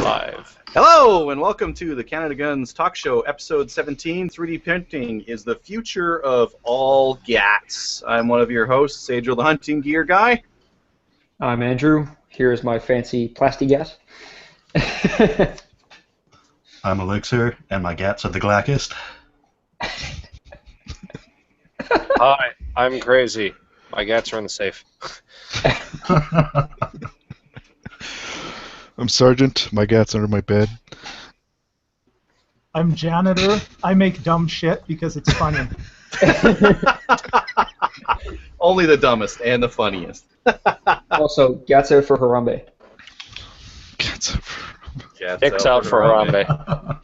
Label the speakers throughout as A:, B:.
A: Live.
B: Hello, and welcome to the CanadaGuns Talk Show, Episode 17. 3D printing is the future of all GATS. I'm one of your hosts, Adriel the Hunting Gear Guy.
C: I'm Andrew. Here's my fancy plastic gat.
D: I'm Elixir, and my GATS are the glackest.
A: Hi, I'm Crazy. My GATS are in the safe.
E: I'm Sergeant. My GATS under my bed.
F: I'm Janitor. I make dumb shit because it's funny.
B: Only the dumbest and the funniest.
C: Also, GATS out for Harambe.
E: GATS out for Harambe.
A: Dicks out for Harambe.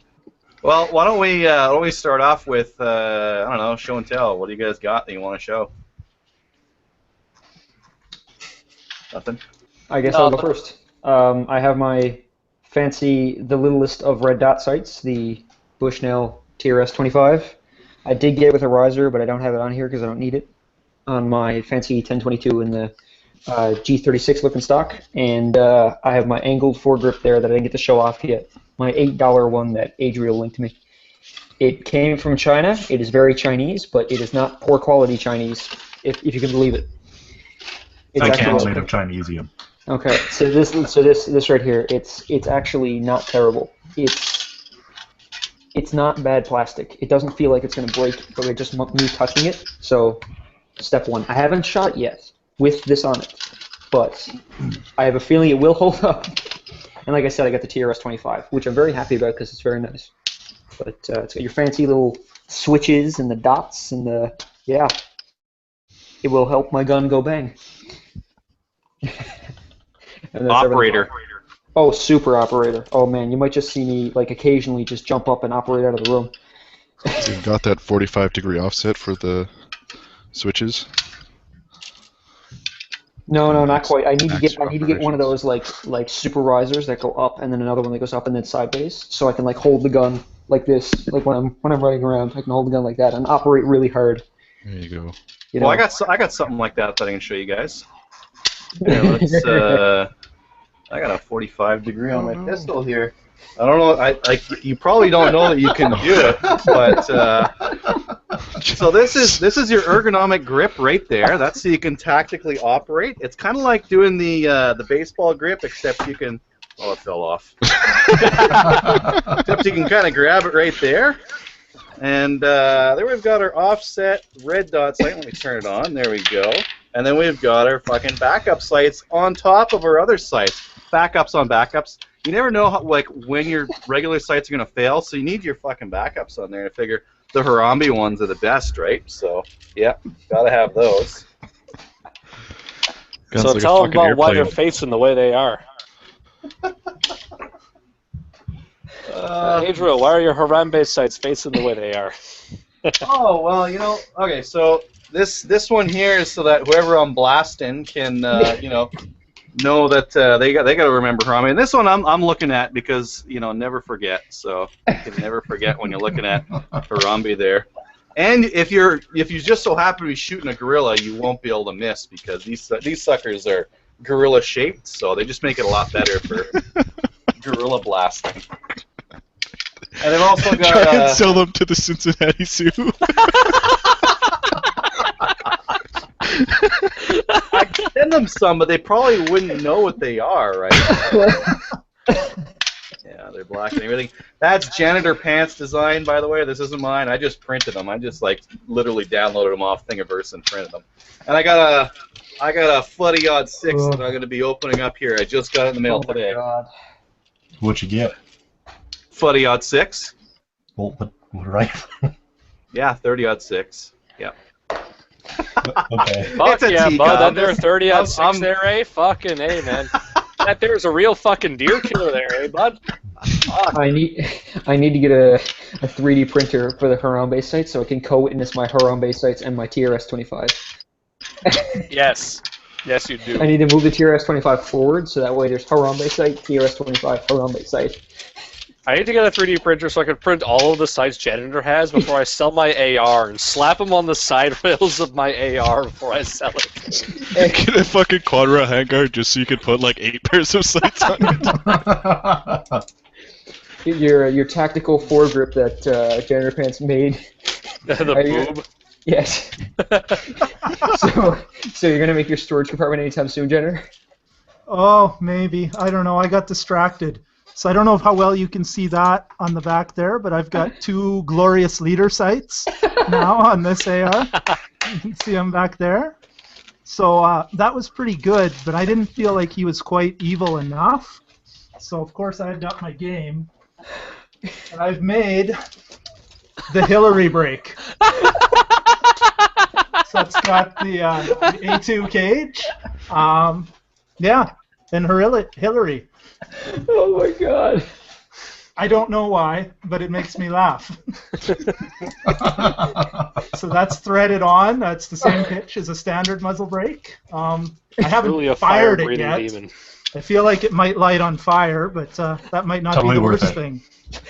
B: Well, why don't we start off with I don't know, show and tell. What do you guys got that you want to show? Nothing.
C: I guess I'll go first. I have my fancy, the littlest of red dot sights, the Bushnell TRS-25. I did get it with a riser, but I don't have it on here because I don't need it. On my fancy 1022 in the G36 looking stock, and I have my angled foregrip there that I didn't get to show off yet. My $8 one that Adriel linked to me. It came from China. It is very Chinese, but it is not poor quality Chinese, if you can believe it.
D: I can't made of Chinesium.
C: Okay, so this right here, it's actually not terrible. It's not bad plastic. It doesn't feel like it's gonna break, but just me touching it. So, step one. I haven't shot yet with this on it, but I have a feeling it will hold up. And like I said, I got the TRS-25, which I'm very happy about because it's very nice. But it's got your fancy little switches and the dots and yeah, it will help my gun go bang.
B: Operator.
C: Oh, super operator. Oh man, you might just see me like occasionally just jump up and operate out of the room.
E: So you've got that 45-degree offset for the switches?
C: No, not quite. I need to get one of those like super risers that go up, and then another one that goes up and then sideways, so I can like hold the gun like this, like when I'm running around, I can hold the gun like that and operate really hard.
E: There you go.
C: You know?
B: Well, I got something like that I can show you guys. Yeah, let's. I got a 45-degree on my pistol here. I don't know. You probably don't know that you can do it, but so this is your ergonomic grip right there. That's so you can tactically operate. It's kind of like doing the baseball grip, except you can. Oh, it fell off. Except you can kind of grab it right there. And there we've got our offset red dot sight. Let me turn it on. There we go. And then we've got our fucking backup sights on top of our other sights. Backups on backups. You never know when your regular sights are gonna fail, so you need your fucking backups on there. I figure the Harambe ones are the best, right? So yeah, gotta have those.
A: So
E: like
A: tell them about
E: airplane.
A: why they're facing the way they are. Adriel, why are your Harambe sights facing the way they are?
B: Oh well, okay. So this one here is so that whoever I'm blasting can know that they got to remember Harambe. And this one I'm looking at because never forget. So you can never forget when you're looking at Harambe there. And if you just so happen to be shooting a gorilla, you won't be able to miss because these suckers are gorilla shaped, so they just make it a lot better for gorilla blasting. And they've also got
E: Try and sell them to the Cincinnati Zoo.
B: I could send them some, but they probably wouldn't know what they are, right? Yeah, they're black and everything. That's Janitor Pants design, by the way. This isn't mine. I just printed them. I just literally downloaded them off Thingiverse and printed them. And I got a Floody Odd 6 that I'm going to be opening up here. I just got it in the mail today.
C: God.
D: What'd you get?
B: Floody Odd 6.
D: Well, what right?
B: Yeah, 30 Odd 6. Yeah.
D: Okay.
A: Fuck
B: It's a
A: yeah,
B: T-Cub.
A: bud. That there 30 on 6
B: I'm-
A: there, eh? Fucking A, man. That there's a real fucking deer killer there, eh, bud?
C: I need to get a 3D printer for the Harambe sights so I can co-witness my Harambe sights and my TRS-25.
A: Yes. Yes, you do.
C: I need to move the TRS-25 forward so that way there's Harambe sight, TRS-25, Harambe sight.
A: I need to get a 3D printer so I can print all of the sites Janitor has before I sell my AR and slap them on the side rails of my AR before I sell it.
E: Get a fucking quadra handguard just so you can put like 8 pairs of sights on it.
C: Your tactical foregrip that Janitor Pants made.
A: The boob.
C: Yes. so you're gonna make your storage compartment anytime soon, Janitor?
F: Oh, maybe. I don't know. I got distracted. So I don't know how well you can see that on the back there, but I've got 2 glorious leader sights now on this AR. You can see them back there. So that was pretty good, but I didn't feel like he was quite evil enough. So of course I've got my game, and I've made the Hillary break. So it's got the A2 cage. Yeah, and Hillary.
C: Oh my god.
F: I don't know why, but it makes me laugh. So that's threaded on. That's the same pitch as a standard muzzle brake. I haven't fired it yet.
A: Demon.
F: I feel like it might light on fire, but that might not
D: Totally
F: be the
D: worth
F: worst
D: it.
F: thing.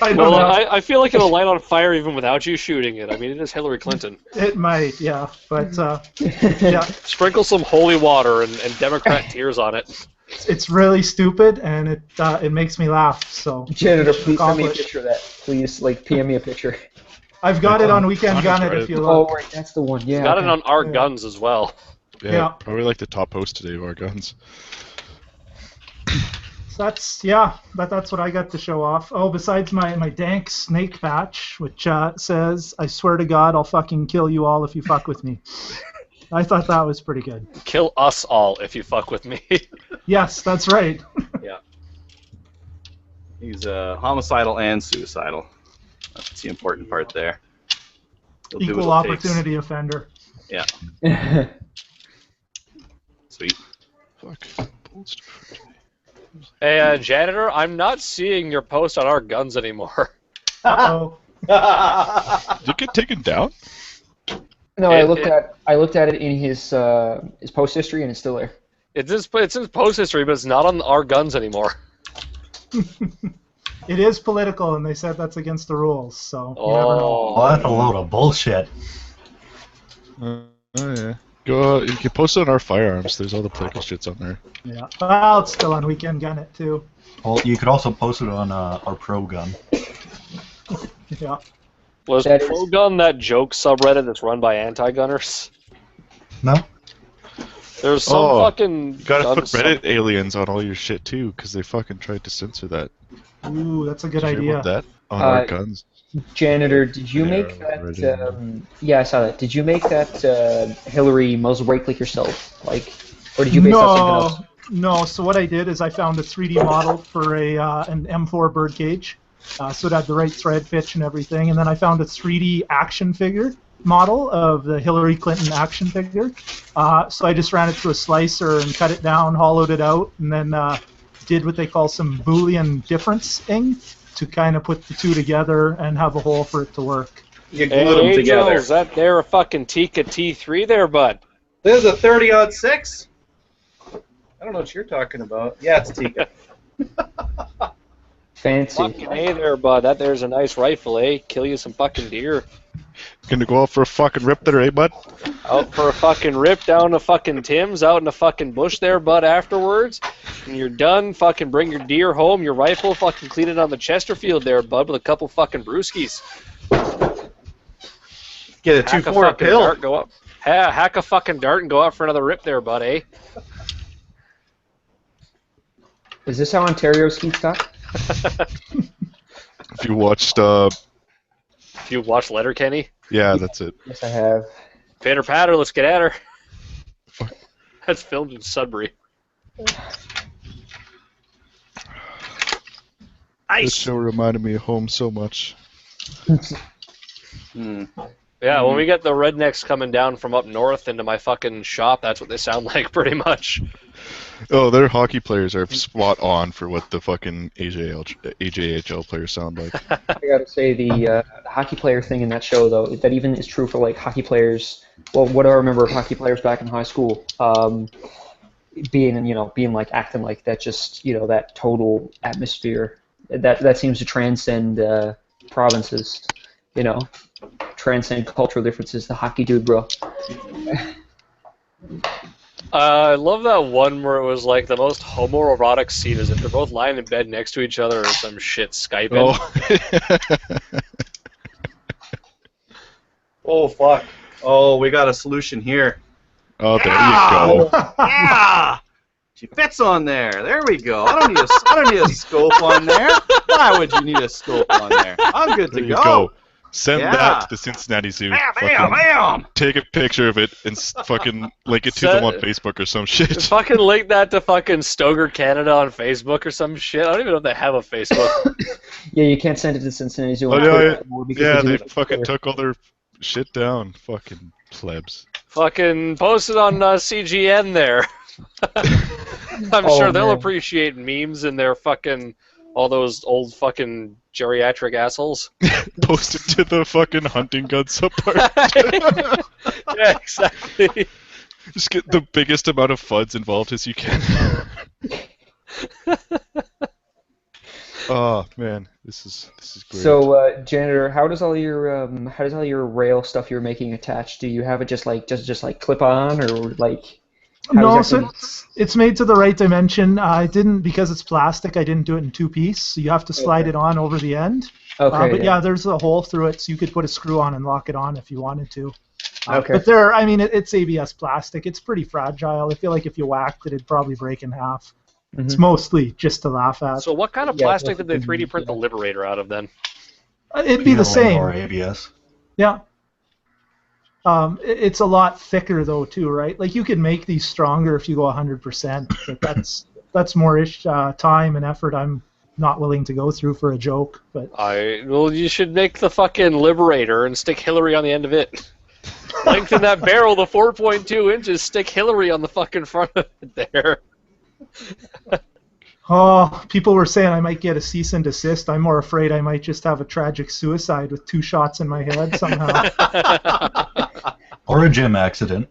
F: I don't know.
A: I feel like it'll light on fire even without you shooting it. I mean, it is Hillary Clinton.
F: It might, yeah. But yeah,
A: Sprinkle some holy water and Democrat tears on it.
F: it's really stupid, and it makes me laugh. So
C: Janitor, please send me a
F: Accomplish.
C: picture of that. Please, like, PM me a picture.
F: I've got it on Weekend Gun It if you look.
C: Oh, right, that's the one. Yeah.
A: Got it
C: okay.
A: on our
F: Yeah.
A: guns as well.
E: Yeah,
F: Yeah.
E: probably like the top post today of our guns.
F: So that's what I got to show off. Oh, besides my dank snake patch, which says, "I swear to God, I'll fucking kill you all if you fuck with me." I thought that was pretty good.
A: Kill us all if you fuck with me.
F: Yes, that's right.
B: He's homicidal and suicidal. That's the important part there. He'll do
F: Equal
B: what it takes.
F: opportunity offender.
B: Yeah, sweet.
E: Fuck. Post.
A: Hey, Janitor, I'm not seeing your post on our guns anymore.
F: Uh-oh.
E: Did it get taken down?
C: No, I looked at it in his post history, and it's still there.
A: It's in post history, but it's not on our guns anymore.
F: It is political, and they said that's against the rules, so you never know.
D: Oh, that's a load of bullshit.
E: Oh yeah. Go. You can post it on our firearms. There's all the political shits on there.
F: Yeah. Well, it's still on Weekend Gun It, too.
D: Well, you could also post it on our pro gun.
F: Yeah.
A: Was
C: That is-
A: Pro Gun that joke subreddit that's run by anti-gunners?
D: No?
A: There's some
E: Oh,
A: fucking...
E: You gotta
A: gun
E: put Reddit aliens on all your shit too, because they fucking tried to censor that.
F: Ooh, that's a good
E: Did you hear
F: idea.
E: about that on our guns?
C: Janitor, did you
E: Yeah,
C: make
E: already.
C: that? Yeah, I saw that. Did you make that Hillary muzzle brake like yourself, like, or did you base that on something else?
F: No. So what I did is I found a 3D model for an M4 birdcage, so it had the right thread pitch and everything, and then I found a 3D action figure model of the Hillary Clinton action figure. So I just ran it through a slicer and cut it down, hollowed it out, and then did what they call some Boolean differencing to kind of put the two together and have a hole for it to work.
B: You
A: Hey,
B: glued them together.
A: Angel, is that there a fucking Tika T3 there, bud?
B: There's a 30-06. I don't know what you're talking about. Yeah, it's Tika.
C: Fancy.
A: Fucking hey there, bud. That there's a nice rifle, eh? Kill you some fucking deer.
E: Gonna go out for a fucking rip there, eh, bud?
A: Out for a fucking rip down to fucking Tim's out in the fucking bush there, bud, afterwards. And you're done, fucking bring your deer home, your rifle, fucking clean it on the Chesterfield there, bud, with a couple fucking brewskis.
B: Get a
A: Hack a
B: 2-4
A: fucking
B: pill.
A: dart, go up. Hack a fucking dart and go out for another rip there, bud, eh?
C: Is this how Ontario skeets talk?
E: If you watched,
A: If you watch Letterkenny,
E: yeah, that's it.
C: Yes, I have.
A: pitter patter, let's get at her.
E: Fuck.
A: That's filmed in Sudbury.
E: This show reminded me of home so much.
A: Yeah, when we get the rednecks coming down from up north into my fucking shop, that's what they sound like, pretty much.
E: Oh, their hockey players are spot on for what the fucking AJHL players sound like.
C: I gotta say the hockey player thing in that show, though, that even is true for like hockey players. Well, what do I remember of hockey players back in high school? Being like acting like that, just that total atmosphere that seems to transcend provinces. You know, transcend cultural differences. The hockey dude, bro.
A: I love that one where it was like the most homoerotic scene is if they're both lying in bed next to each other or some shit Skyping.
E: Oh.
B: Oh fuck! Oh, we got a solution here.
E: Oh, there you go.
B: Yeah, she fits on there. There we go. I don't need a scope on there. Why would you need a scope on there? I'm good
E: There
B: to
E: you
B: go.
E: go. Send
B: Yeah.
E: that to the Cincinnati Zoo.
B: Bam,
E: Fucking
B: bam, bam.
E: take a picture of it and fucking link it to them on Facebook or some shit.
A: Fucking link that to fucking Stoger Canada on Facebook or some shit. I don't even know if they have a Facebook.
C: Yeah, you can't send it to Cincinnati Zoo.
E: Oh,
C: on
E: yeah,
C: Twitter
E: yeah.
C: anymore because
E: Yeah, they
C: do it
E: fucking
C: Twitter.
E: took all their shit down. Fucking plebs.
A: Fucking post it on CGN there. I'm
C: Oh,
A: sure they'll
C: man.
A: appreciate memes and their fucking all those old fucking geriatric assholes.
E: Post it to the fucking hunting gun subpart.
A: Yeah, exactly.
E: Just get the biggest amount of FUDs involved as you can. Oh man, this is great.
C: So, janitor, how does all your rail stuff you're making attach? Do you have it just like clip on or like? How
F: No,
C: does that
F: so it's made to the right dimension. I didn't, because it's plastic, I didn't do it in two-piece, so you have to slide it on over the end.
C: Okay.
F: But yeah, there's a hole through it, so you could put a screw on and lock it on if you wanted to.
C: Okay.
F: But it's ABS plastic. It's pretty fragile. I feel like if you whacked it, it'd probably break in half.
C: Mhm.
F: It's mostly just to laugh at.
A: So what kind of
C: Yeah,
A: plastic did they
C: definitely,
A: 3D print the Liberator out of then?
F: It'd be the
D: PLA
F: same.
D: Or ABS.
F: Yeah. It's a lot thicker though too, right? Like you could make these stronger if you go 100%, but that's more time and effort I'm not willing to go through for a joke. But
A: Well, you should make the fucking Liberator and stick Hillary on the end of it. Lengthen that barrel to 4.2 inches. Stick Hillary on the fucking front of it there.
F: oh, people were saying I might get a cease and desist. I'm more afraid I might just have a tragic suicide with 2 shots in my head somehow.
D: Or a gym accident.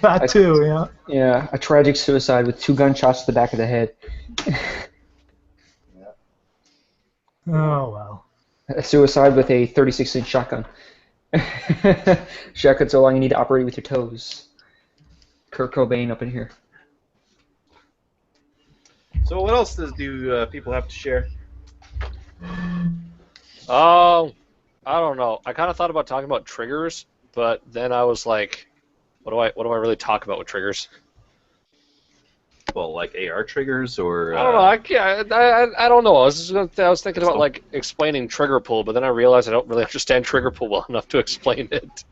F: That too, yeah.
C: Yeah, a tragic suicide with 2 gunshots to the back of the head.
F: Oh well.
C: A suicide with a 36-inch shotgun. Shotgun so long you need to operate with your toes. Kurt Cobain up in here.
B: So what else do people have to share?
A: Oh, I don't know. I kind of thought about talking about triggers, but then I was like, what do I really talk about with triggers?
B: Well, like AR triggers or.
A: I don't know. I don't know. I was thinking about like explaining trigger pull, but then I realized I don't really understand trigger pull well enough to explain it.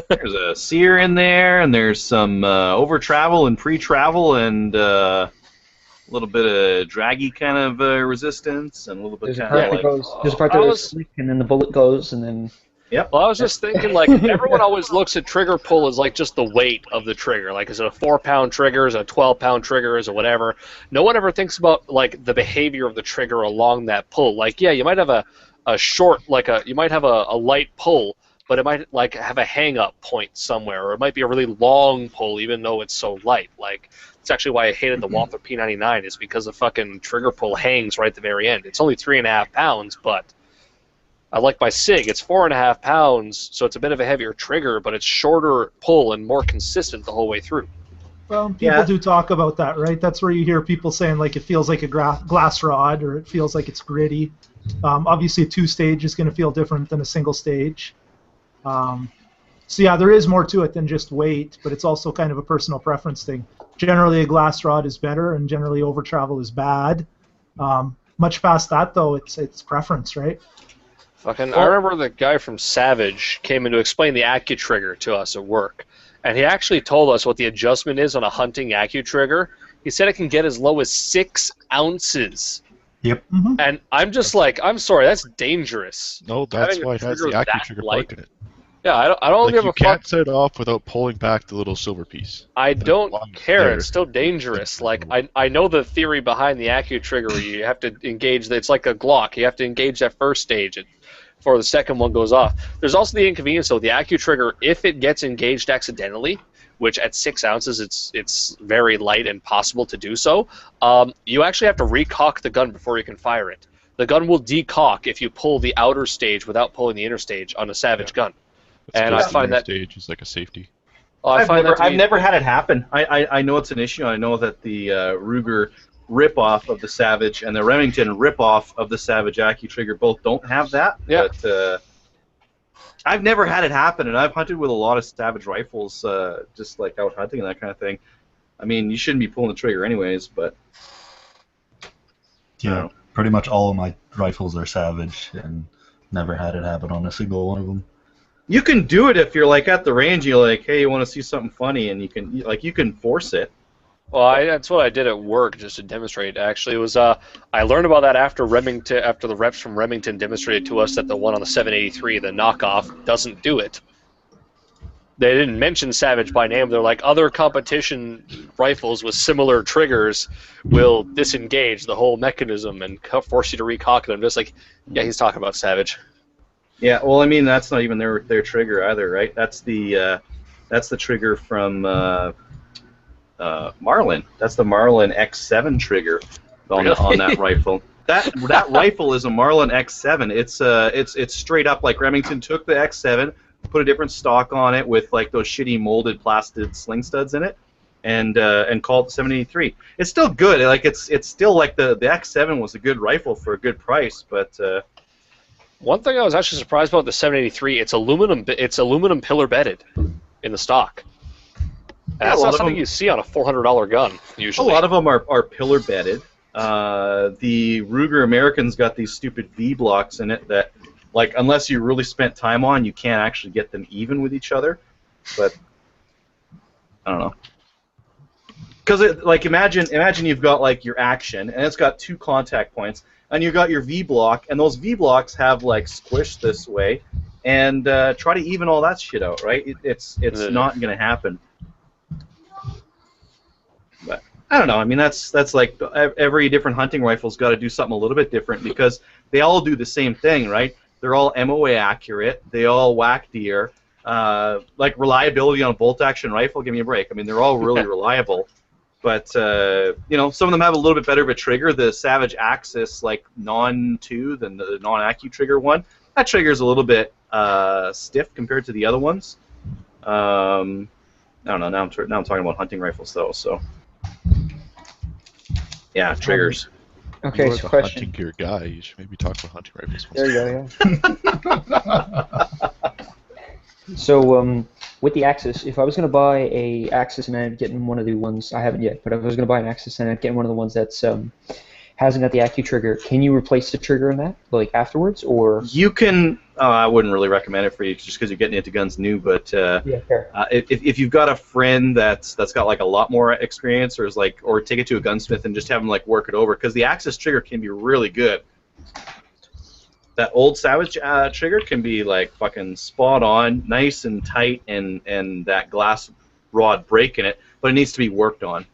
B: There's a sear in there, and there's some over travel and pre-travel, and a little bit of draggy kind of resistance, and a little bit
C: There's a
B: kind
C: part
B: of
C: that
B: like.
C: goes. There's a part that goes slick, and then the bullet goes, and then.
A: Well, I was just thinking, like, everyone always looks at trigger pull as, like, just the weight of the trigger. Like, is it a 4-pound trigger? Is it a 12-pound trigger? Is it whatever? No one ever thinks about, like, the behavior of the trigger along that pull. Like, yeah, you might have a short, like, you might have a light pull, but it might, like, have a hang-up point somewhere. Or it might be a really long pull, even though it's so light. Like, it's actually why I hated the Walther P99, is because the fucking trigger pull hangs right at the very end. It's only 3.5 pounds, but... I like my SIG. It's 4.5 pounds, so it's a bit of a heavier trigger, but it's shorter pull and more consistent the whole way through.
F: Well, people do talk about that, right? That's where you hear people saying, like, it feels like a glass rod, or it feels like it's gritty. Obviously, a 2-stage is going to feel different than a single stage. So yeah, there is more to it than just weight, but it's also kind of a personal preference thing. Generally, a glass rod is better, and generally, over travel is bad. Much past that, though, it's preference, right?
A: Fucking, I remember the guy from Savage came in to explain the AccuTrigger to us at work, and he actually told us what the adjustment is on a hunting AccuTrigger. He said it can get as low as 6 ounces.
D: Yep.
F: Mm-hmm.
A: And I'm just like, I'm sorry, that's dangerous.
E: No, that's
A: Having a
E: why it has the
A: trigger that
E: AccuTrigger
A: light.
E: part in it.
A: Yeah, I don't
E: Like,
A: give
E: you
A: a fuck.
E: can't set it off without pulling back the little silver piece.
A: I don't
E: long as
A: care.
E: there.
A: It's still dangerous. Like, I know the theory behind the AccuTrigger. You have to engage. It's like a Glock. You have to engage that first stage before the second one goes off. There's also the inconvenience, though. The AccuTrigger, if it gets engaged accidentally, which at 6 ounces it's very light and possible to do so, you actually have to recock the gun before you can fire it. the gun will decock if you pull the outer stage without pulling the inner stage on a Savage gun. And I find that
E: stage is like a safety.
A: I find that to
B: I've
A: be-
B: never had it happen. I know it's an issue. I know that the Ruger ripoff of the Savage and the Remington ripoff of the Savage AccuTrigger both don't have that.
A: Yeah.
B: But I've never had it happen, and I've hunted with a lot of Savage rifles, just like out hunting and that kind of thing. I mean, you shouldn't be pulling the trigger anyways, but
D: Yeah, pretty much all of my rifles are Savage, and never had it happen on a single one of them.
B: you can do it if you're like at the range. You're like, hey, you want to see something funny, and you can force it.
A: Well, that's what I did at work just to demonstrate. Actually, it was I learned about that after Remington, after the reps from Remington demonstrated to us that the one on the 783, the knockoff, doesn't do it. They didn't mention Savage by name. They're like, other competition rifles with similar triggers will disengage the whole mechanism and force you to recock them. Just like, yeah, he's talking about Savage.
B: Yeah, well, I mean, that's not even their trigger either, right? That's the trigger from Marlin. That's the Marlin X7 trigger on that rifle. That rifle is a Marlin X7. It's straight up like Remington took the X7, put a different stock on it with like those shitty molded plastic sling studs in it, and called it the 783. It's still good. Like it's still like the X7 was a good rifle for a good price, but.
A: One thing I was actually surprised about the 783, it's aluminum pillar bedded in the stock. And that's not something you see on a $400 gun usually.
B: A lot of them are pillar bedded. The Ruger American's got these stupid V blocks in it that, like, unless you really spent time on, you can't actually get them even with each other. But I don't know. Because like imagine you've got like your action and it's got 2 contact points. And you got your V block, and those V blocks have like squish this way, and try to even all that shit out, right? It's not gonna happen. But I don't know. I mean, that's like every different hunting rifle's got to do something a little bit different because they all do the same thing, right? They're all MOA accurate. They all whack deer. Like reliability on a bolt action rifle, give me a break. I mean, they're all really reliable. But, you know, some of them have a little bit better of a trigger. The Savage Axis, like, non-2 than the non-AccuTrigger one. That trigger's a little bit stiff compared to the other ones. I don't know. Now I'm talking about hunting rifles, though, so. Yeah, triggers.
C: Okay,
E: You're
C: so
E: the
C: question.
E: hunting gear guy. You should maybe talk about hunting rifles.
C: There you go, yeah. So, with the Axis, if I was going to buy a Axis and I'm getting one of the ones, I haven't yet, but if I was going to buy an Axis and I'm getting one of the ones that's hasn't got the AccuTrigger, can you replace the trigger in that, like, afterwards, or? You
B: can, I wouldn't really recommend it for you just because you're getting into guns new, but
C: yeah, fair.
B: if you've got a friend that's got, like, a lot more experience, or take it to a gunsmith and just have them, like, work it over, because the Axis trigger can be really good. That old Savage trigger can be like fucking spot on, nice and tight, and that glass rod break in it, but it needs to be worked on.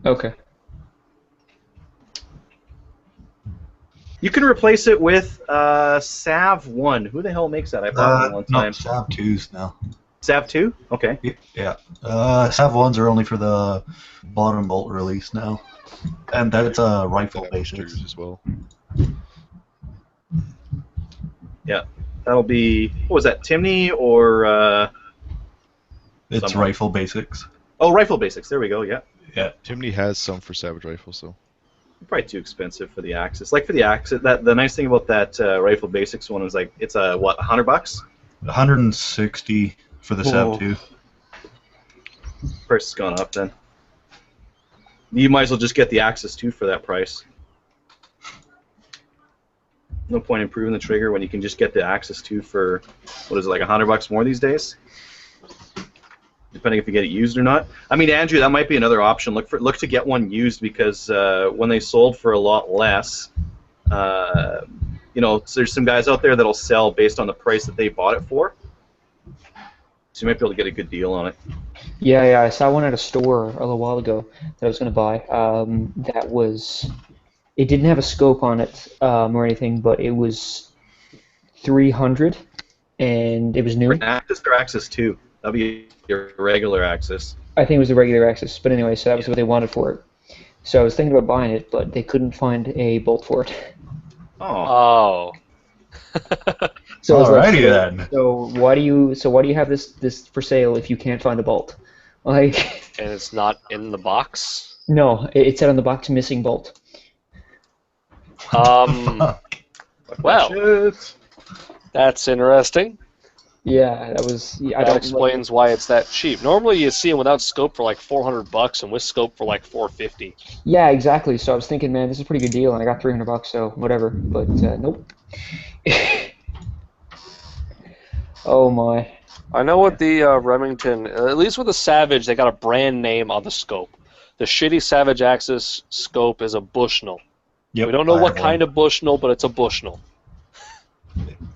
C: Okay.
B: You can replace it with Sav 1. Who the hell makes that? I bought one time.
D: No, Sav 2s now.
B: Sav 2? Okay.
D: Yeah. Sav 1s are only for the bottom bolt release now. And that's rifle basics
E: as well.
B: Yeah, that'll be, what was that, Timney or?
D: It's someone. Rifle basics.
B: Oh, rifle basics. There we go. Yeah.
E: Yeah. Timney has some for Savage rifles, so.
B: Probably too expensive for the Axis. Like for the Axis, the nice thing about that rifle basics one is like it's what, $100?
D: 160 for the Sav 2.
B: Price has gone up then. You might as well just get the Axis 2 for that price. No point improving the trigger when you can just get the Axis 2 for, what is it, like $100 more these days? Depending if you get it used or not. I mean, Andrew, that might be another option. Look to get one used because when they sold for a lot less, you know, there's some guys out there that'll sell based on the price that they bought it for. So you might be able to get a good deal on it.
C: Yeah, I saw one at a store a little while ago that I was going to buy. That was... It didn't have a scope on it or anything, but it was $300, and it was new.
B: For an Axis or Axis 2? That'd be your regular Axis.
C: I think it was the regular Axis, but anyway, so that was what they wanted for it. So I was thinking about buying it, but they couldn't find a bolt for it.
B: Oh.
A: Oh.
C: So it's
D: Alrighty then.
C: So why do you have this for sale if you can't find the bolt? Like,
A: And it's not in the box?
C: no, it said on the box missing bolt.
A: Well,
B: Shit.
A: that's interesting.
C: Yeah, that was. I
A: That
C: don't.
A: explains why it's that cheap. Normally you see them without scope for like $400 and with scope for like $450.
C: Yeah, exactly. So I was thinking, man, this is a pretty good deal, and I got $300, so whatever. But nope. Oh my.
A: I know with the Remington, at least with the Savage, they got a brand name on the scope. The shitty Savage Axis scope is a Bushnell.
D: Yep,
A: We don't know
D: I
A: what
D: have
A: kind
D: one.
A: of Bushnell, but it's a Bushnell.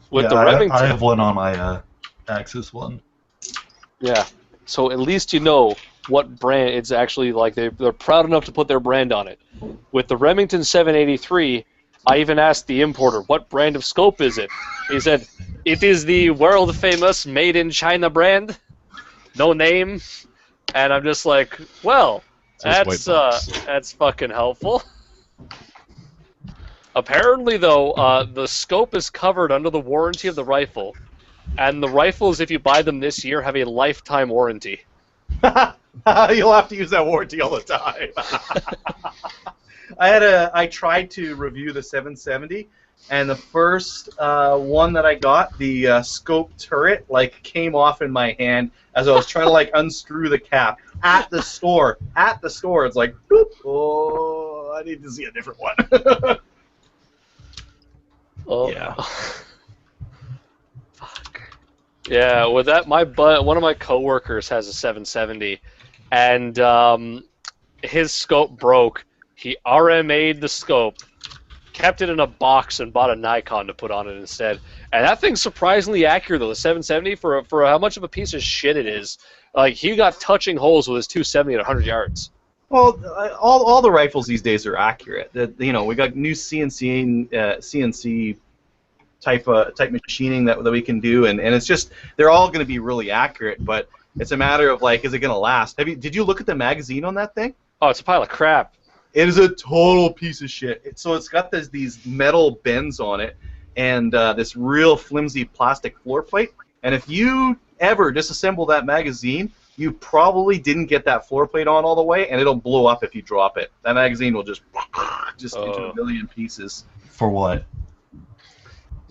A: With
D: Yeah,
A: the Remington,
D: I have one on my Axis one.
A: yeah. So at least you know what brand it's actually like. They're proud enough to put their brand on it. With the Remington 783, I even asked the importer, what brand of scope is it? He said, it is the world famous made in China brand. No name. And I'm just like, well,
E: Says white box.
A: that's fucking helpful. Apparently, though, the scope is covered under the warranty of the rifle, and the rifles, if you buy them this year, have a lifetime warranty.
B: You'll have to use that warranty all the time. I tried to review the 770, and the first one that I got, the scope turret, like came off in my hand as I was trying to like unscrew the cap at the store. At the store, it's like, boop, oh, I need to see a different one.
A: Oh.
B: Yeah.
A: Fuck. Yeah, with that, one of my coworkers has a 770, and his scope broke. He RMA'd the scope, kept it in a box, and bought a Nikon to put on it instead. And that thing's surprisingly accurate, though. The 770, for how much of a piece of shit it is, like he got touching holes with his 270 at 100 yards.
B: Well, all the rifles these days are accurate. You know, we got new CNC type machining that we can do, and it's just they're all going to be really accurate. But it's a matter of like, is it going to last? Did you look at the magazine on that thing?
A: Oh, it's a pile of crap.
B: It is a total piece of shit. So it's got these metal bends on it, and this real flimsy plastic floor plate. And if you ever disassemble that magazine, you probably didn't get that floor plate on all the way, and it'll blow up if you drop it. That magazine will just into a million pieces.
D: For what?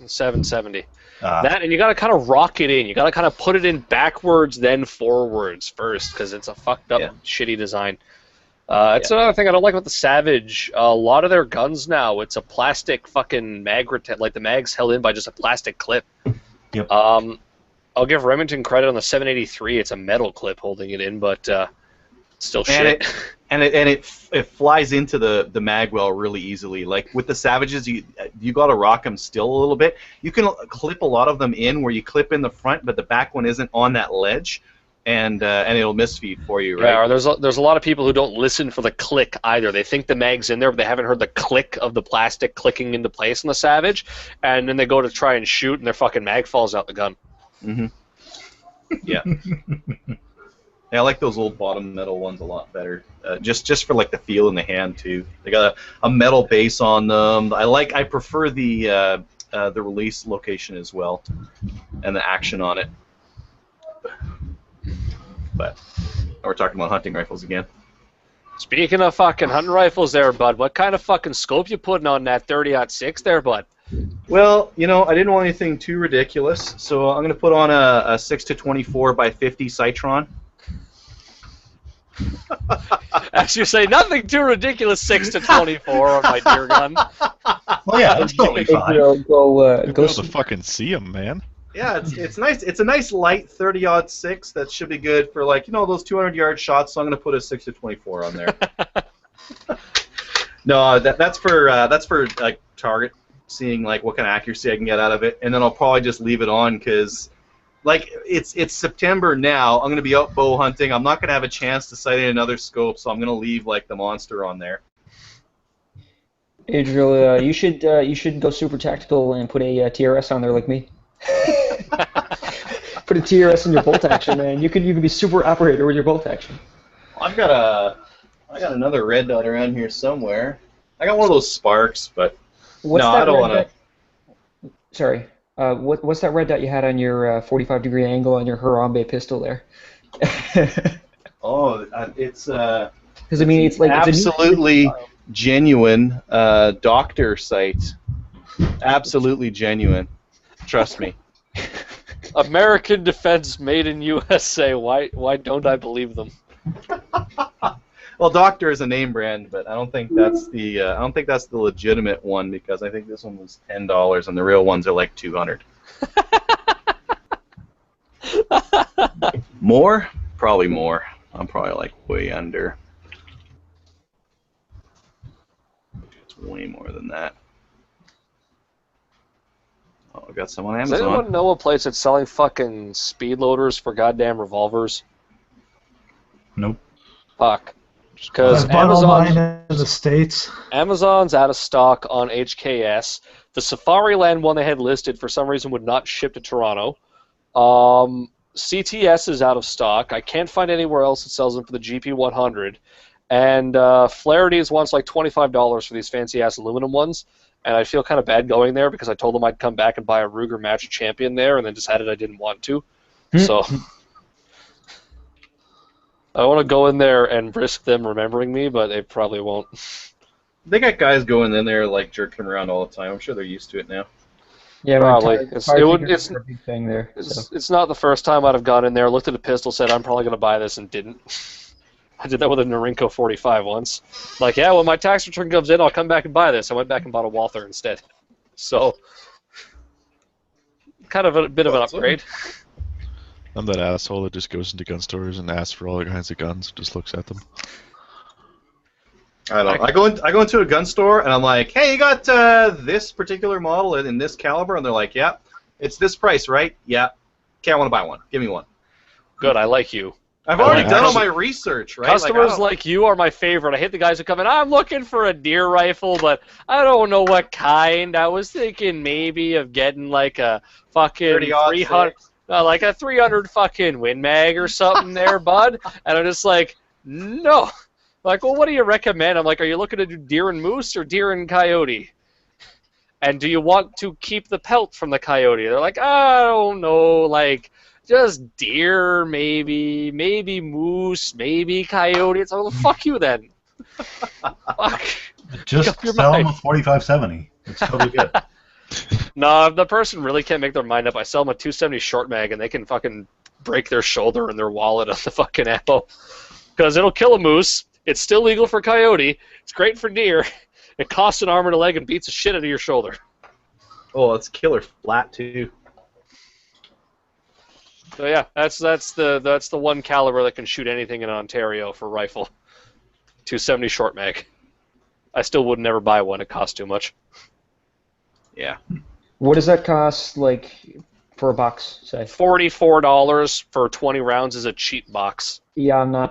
A: 770. That, and you gotta kind of rock it in. You gotta kind of put it in backwards, then forwards first, because it's a fucked up, shitty design. It's another thing I don't like about the Savage. A lot of their guns now, it's a plastic fucking mag, like the mag's held in by just a plastic clip.
D: Yep.
A: I'll give Remington credit on the 783. It's a metal clip holding it in, but still shit.
B: It flies into the mag well really easily. Like with the Savages, you got to rock them still a little bit. You can clip a lot of them in where you clip in the front, but the back one isn't on that ledge, and it'll misfeed for you, right?
A: Yeah, or there's a lot of people who don't listen for the click either. They think the mag's in there, but they haven't heard the click of the plastic clicking into place on the Savage, and then they go to try and shoot, and their fucking mag falls out the gun.
B: Mm-hmm. Yeah. Yeah, I like those old bottom metal ones a lot better. Just for like the feel in the hand too. They got a metal base on them. I prefer the release location as well, and the action on it. But we're talking about hunting rifles again.
A: Speaking of fucking hunting rifles, there, bud. What kind of fucking scope you putting on that 30-06 there, bud?
B: Well, you know, I didn't want anything too ridiculous, so I'm gonna put on a 6-24 by 50 Citron.
A: As you say, nothing too ridiculous. 6-24 on my deer gun.
D: Well, yeah, that's totally fine.
C: Go
E: You'll be able to fucking see them, man.
B: Yeah, it's nice. It's a nice light 30-06 that should be good for, like, you know, those 200-yard shots. So I'm gonna put a 6-24 on there. No, that's for like target seeing like what kind of accuracy I can get out of it, and then I'll probably just leave it on because, like, it's September now. I'm gonna be out bow hunting. I'm not gonna have a chance to sight in another scope, so I'm gonna leave like the monster on there.
C: Adriel, you should go super tactical and put a TRS on there like me. Put a TRS in your bolt action, man. You can be super operator with your bolt action.
B: I got another red dot around here somewhere. I got one of those Sparks, but
C: What's
B: No,
C: that
B: I don't
C: red
B: want to.
C: dot? Sorry. What's that red dot you had on your 45-degree angle on your Harambe pistol there?
B: Oh, it's
C: Because I mean, it's like it's a new
B: absolutely
C: style.
B: genuine doctor site. Absolutely genuine. Trust me.
A: American defense made in USA. Why don't I believe them?
B: Well, Doctor is a name brand, but I don't think that's the legitimate one because I think this one was $10 and the real ones are like $200. More? Probably more. I'm probably like way under. It's way more than that. Oh, I got some on
A: Does
B: Amazon.
A: anyone know a place that's selling fucking speed loaders for goddamn revolvers?
D: Nope.
A: Fuck. Because
F: I've bought all mine
A: Amazon's,
F: in the States.
A: Amazon's out of stock on HKS. The Safariland one they had listed for some reason would not ship to Toronto. CTS is out of stock. I can't find anywhere else that sells them for the GP100. And Flaherty's wants like $25 for these fancy-ass aluminum ones. And I feel kind of bad going there because I told them I'd come back and buy a Ruger Match Champion there and then decided I didn't want to. So I want to go in there and risk them remembering me, but they probably won't.
B: They got guys going in there like jerking around all the time. I'm sure they're used to it now.
C: Yeah,
A: Probably.
C: tire
A: It's
C: a big thing there. So.
A: it's not the first time I'd have gone in there, looked at a pistol, said I'm probably going to buy this, and didn't. I did that with a Norinco 45 once. Like, yeah, when my tax return comes in, I'll come back and buy this. I went back and bought a Walther instead. So, kind of a bit of an upgrade.
E: I'm that asshole that just goes into gun stores and asks for all kinds of guns, just looks at them.
B: I don't know. I go into a gun store and I'm like, hey, you got this particular model in this caliber? And they're like, yeah, it's this price, right? Yeah. Okay, I want to buy one. Give me one.
A: Good, I like you.
B: I've
A: I
B: already
A: like
B: done all
A: custom-
B: my research, right?
A: Customers like you are my favorite. I hate the guys who come in, I'm looking for a deer rifle, but I don't know what kind. I was thinking maybe of getting like a fucking 300, like a 300 fucking Win Mag or something there, bud. And I'm just like, no. Like, well, what do you recommend? I'm like, are you looking to do deer and moose or deer and coyote? And do you want to keep the pelt from the coyote? They're like, I don't know, like, just deer, maybe moose, maybe coyote. It's like, well, fuck you then. Fuck.
D: Just
A: your
D: sell them
A: mind.
D: a 4570. It's totally good.
A: No, if the person really can't make their mind up, I sell them a 270 short mag and they can fucking break their shoulder and their wallet on the fucking ammo. Because it'll kill a moose. It's still legal for coyote. It's great for deer. It costs an arm and a leg and beats the shit out of your shoulder.
B: Oh, it's killer flat too.
A: So yeah, that's the one caliber that can shoot anything in Ontario for rifle. 270 short mag. I still would never buy one. It costs too much.
B: Yeah.
C: What does that cost, like, for a box, say?
A: $44 for 20 rounds is a cheap box.
C: Yeah, no.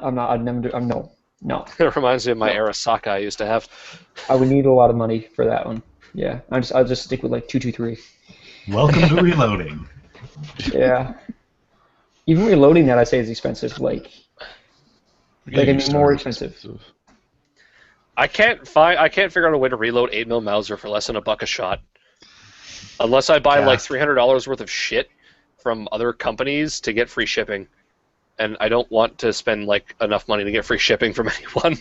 A: It reminds me of my Arasaka I used to have.
C: I would need a lot of money for that one. Yeah, I'll just stick with like 223.
D: Welcome to reloading.
C: Yeah. Even reloading that, I say, is expensive. Like I mean, more expensive.
A: I can't figure out a way to reload 8mm Mauser for less than $1 a shot. Unless I buy like $300 worth of shit from other companies to get free shipping. And I don't want to spend like enough money to get free shipping from anyone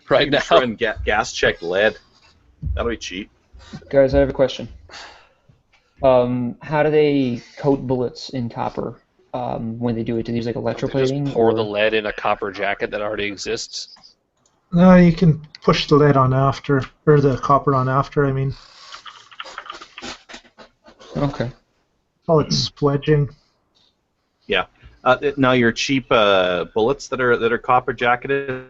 A: right now.
B: Try and gas check lead. That'll be cheap.
C: Guys, I have a question. How do they coat bullets in copper when they do it? Do they use like electroplating?
A: Just pour the lead in a copper jacket that already exists.
F: No, you can push the lead on after, or the copper on after, I mean.
C: Okay.
F: Oh, it's swedging.
B: Yeah. Now your cheap bullets that are copper jacketed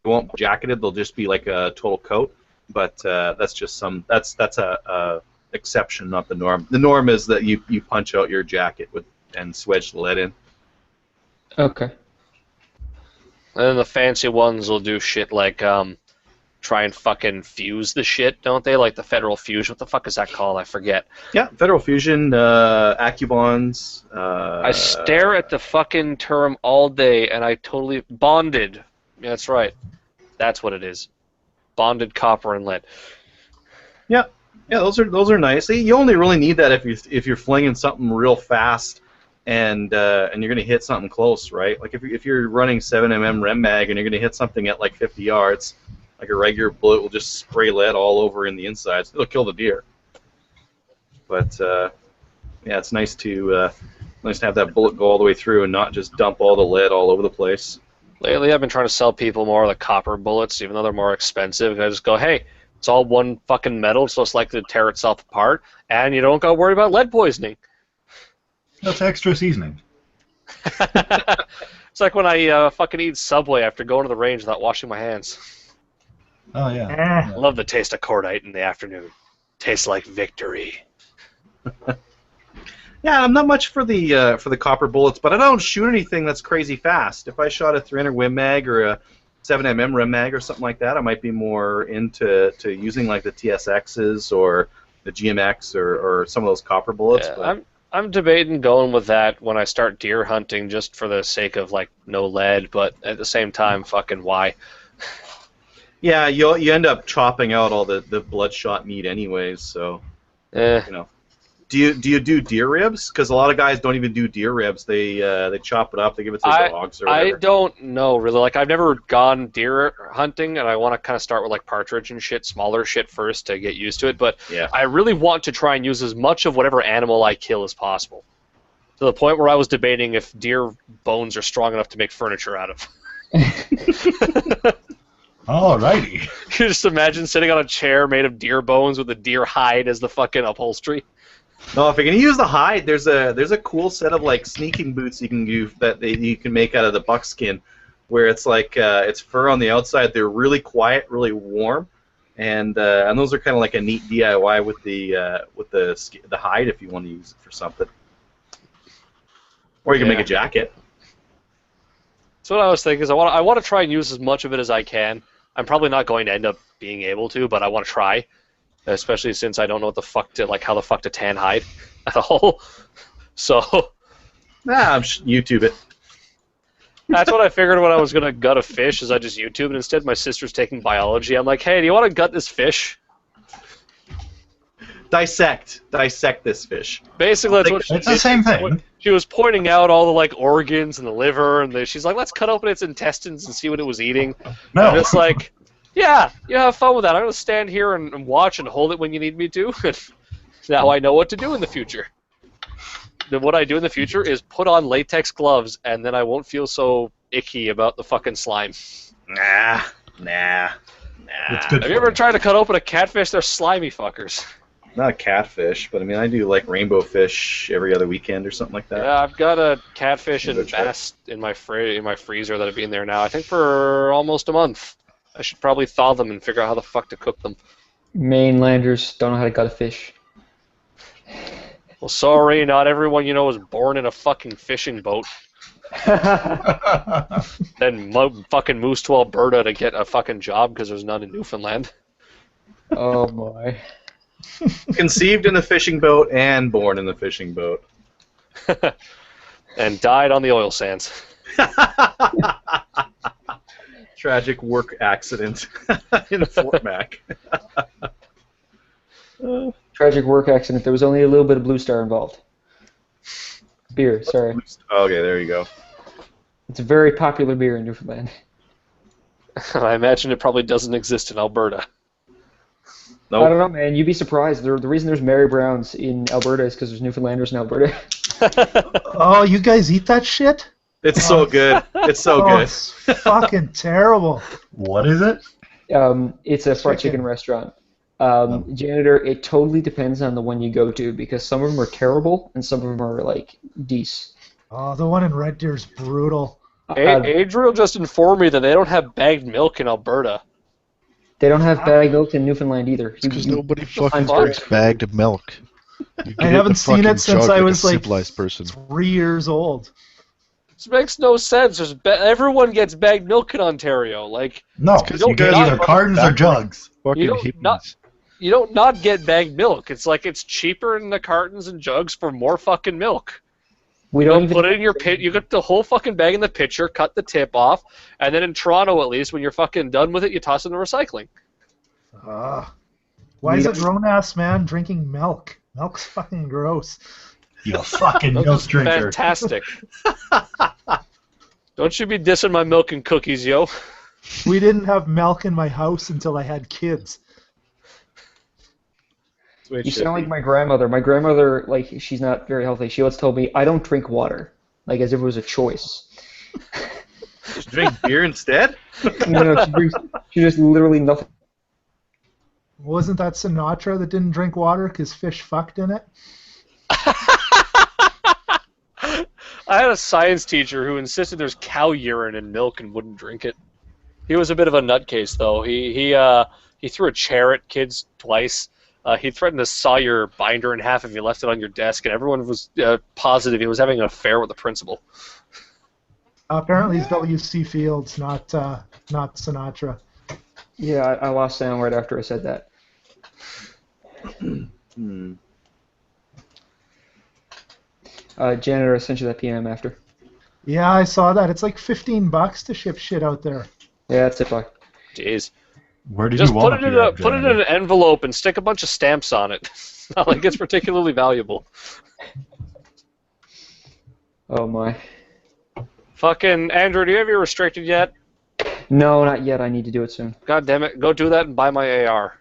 B: won't be jacketed. They'll just be like a total coat. But that's just that's a exception, not the norm. The norm is that you punch out your jacket and swedge the lead in.
C: Okay.
A: And then the fancy ones will do shit like try and fucking fuse the shit, don't they? Like the Federal Fusion. What the fuck is that called? I forget.
B: Yeah, Federal Fusion, Accubonds.
A: I stare at the fucking term all day, and I totally bonded. Yeah, that's right. That's what it is. Bonded copper and lead.
B: Yeah. Yeah, those are nice. You only really need that if you're flinging something real fast, and you're gonna hit something close, right? Like if you're running 7mm Rem mag and you're gonna hit something at like 50 yards, like a regular bullet will just spray lead all over in the inside, so it'll kill the deer. But yeah, it's nice to have that bullet go all the way through and not just dump all the lead all over the place.
A: Lately, I've been trying to sell people more of the copper bullets, even though they're more expensive. I just go, hey, it's all one fucking metal, so it's likely to tear itself apart, and you don't got to worry about lead poisoning.
D: That's extra seasoning.
A: It's like when I fucking eat Subway after going to the range without washing my hands.
D: Oh yeah.
A: I love the taste of cordite in the afternoon. Tastes like victory.
B: Yeah, I'm not much for the copper bullets, but I don't shoot anything that's crazy fast. If I shot a 300 Win mag or a 7mm Rem mag or something like that, I might be more into using like the TSXs or the GMX or some of those copper bullets.
A: Yeah, I'm debating going with that when I start deer hunting, just for the sake of like no lead, but at the same time, fucking why?
B: Yeah, you end up chopping out all the bloodshot meat anyways, so you know. Do you do deer ribs? Because a lot of guys don't even do deer ribs. They chop it up. They give it to their dogs or whatever.
A: I don't know really. Like I've never gone deer hunting, and I want to kind of start with like partridge and shit, smaller shit first to get used to it. But
B: yeah.
A: I really want to try and use as much of whatever animal I kill as possible. To the point where I was debating if deer bones are strong enough to make furniture out of.
D: Alrighty.
A: You just imagine sitting on a chair made of deer bones with a deer hide as the fucking upholstery.
B: No, if you're gonna use the hide, there's a cool set of like sneaking boots you can do that you can make out of the buckskin, where it's like it's fur on the outside. They're really quiet, really warm, and those are kind of like a neat DIY with the hide if you want to use it for something. Or you can make a jacket.
A: So what I was thinking is I want to try and use as much of it as I can. I'm probably not going to end up being able to, but I want to try. Especially since I don't know how the fuck to tan hide at all. So
B: YouTube it.
A: That's what I figured when I was gonna gut a fish. Is I just YouTube it instead. My sister's taking biology. I'm like, hey, do you want to gut this fish?
B: Dissect this fish.
A: Basically, that's what
D: it's the same thing.
A: She was pointing out all the like organs and the liver, and she's like, let's cut open its intestines and see what it was eating.
D: No.
A: And it's like. Yeah, you have fun with that. I'm going to stand here and watch and hold it when you need me to. Now I know what to do in the future. Then what I do in the future is put on latex gloves, and then I won't feel so icky about the fucking slime.
B: Nah.
D: It's good.
A: Have you ever tried to cut open a catfish? They're slimy fuckers.
B: Not a catfish, but I mean I do like rainbow fish every other weekend or something like that.
A: Yeah, I've got a catfish and bass in my freezer that'll be in there now. I think for almost a month. I should probably thaw them and figure out how the fuck to cook them.
C: Mainlanders don't know how to gut a fish.
A: Well, sorry, not everyone you know is born in a fucking fishing boat. Then fucking moves to Alberta to get a fucking job because there's none in Newfoundland.
C: Oh boy.
B: Conceived in a fishing boat and born in the fishing boat.
A: And died on the oil sands.
B: Tragic work accident in Fort Mac.
C: Tragic work accident. There was only a little bit of Blue Star involved. Beer, sorry.
B: Okay, there you go.
C: It's a very popular beer in Newfoundland.
A: I imagine it probably doesn't exist in Alberta.
B: Nope.
C: I don't know, man. You'd be surprised. The reason there's Mary Browns in Alberta is because there's Newfoundlanders in Alberta.
F: Oh, you guys eat that shit?
B: It's so good. It's so good.
F: It's fucking terrible.
D: What is it?
C: It's a fried chicken restaurant. Janitor, it totally depends on the one you go to because some of them are terrible and some of them are like decent.
F: Oh, the one in Red Deer is brutal.
A: Adriel just informed me that they don't have bagged milk in Alberta.
C: They don't have bagged milk in Newfoundland either.
E: Because nobody fucking
C: fuck.
E: drinks bagged milk.
F: I haven't seen it since I was like
E: civilized person.
F: 3 years old.
A: This makes no sense. Everyone gets bagged milk in Ontario. Like
D: No, you get either cartons or jugs.
E: Fucking hippies.
A: You don't not get bagged milk. It's like it's cheaper in the cartons and jugs for more fucking milk.
C: We
A: You
C: don't
A: don't put it in your pit. You get the whole fucking bag in the pitcher, cut the tip off, and then in Toronto at least, when you're fucking done with it, you toss it in the recycling.
F: Why is a grown-ass man drinking milk? Milk's fucking gross.
D: You fucking
A: Milk
D: milk
A: is
D: drinker.
A: fantastic. Don't you be dissing my milk and cookies, yo.
F: We didn't have milk in my house until I had kids.
C: You sound like my grandmother. My grandmother, like, she's not very healthy. She once told me, I don't drink water, like as if it was a choice.
B: Just drink beer instead?
C: No, she drinks literally nothing.
F: Wasn't that Sinatra that didn't drink water because fish fucked in it?
A: I had a science teacher who insisted there's cow urine in milk and wouldn't drink it. He was a bit of a nutcase, though. He threw a chair at kids twice. He threatened to saw your binder in half if you left it on your desk, and everyone was positive he was having an affair with the principal.
F: Apparently it's W.C. Fields, not Sinatra.
C: Yeah, I lost sound right after I said that. Janitor, I sent you that PM after.
F: Yeah, I saw that. It's like $15 to ship shit out there.
C: Yeah, that's it, fuck.
A: Jeez.
D: Where did
A: Just
D: you want to
A: put it in an envelope and stick a bunch of stamps on it. It's not like it's particularly valuable.
C: Oh my.
A: Fucking Andrew, do you have your restricted yet?
C: No, not yet. I need to do it soon.
A: God damn it, go do that and buy my AR.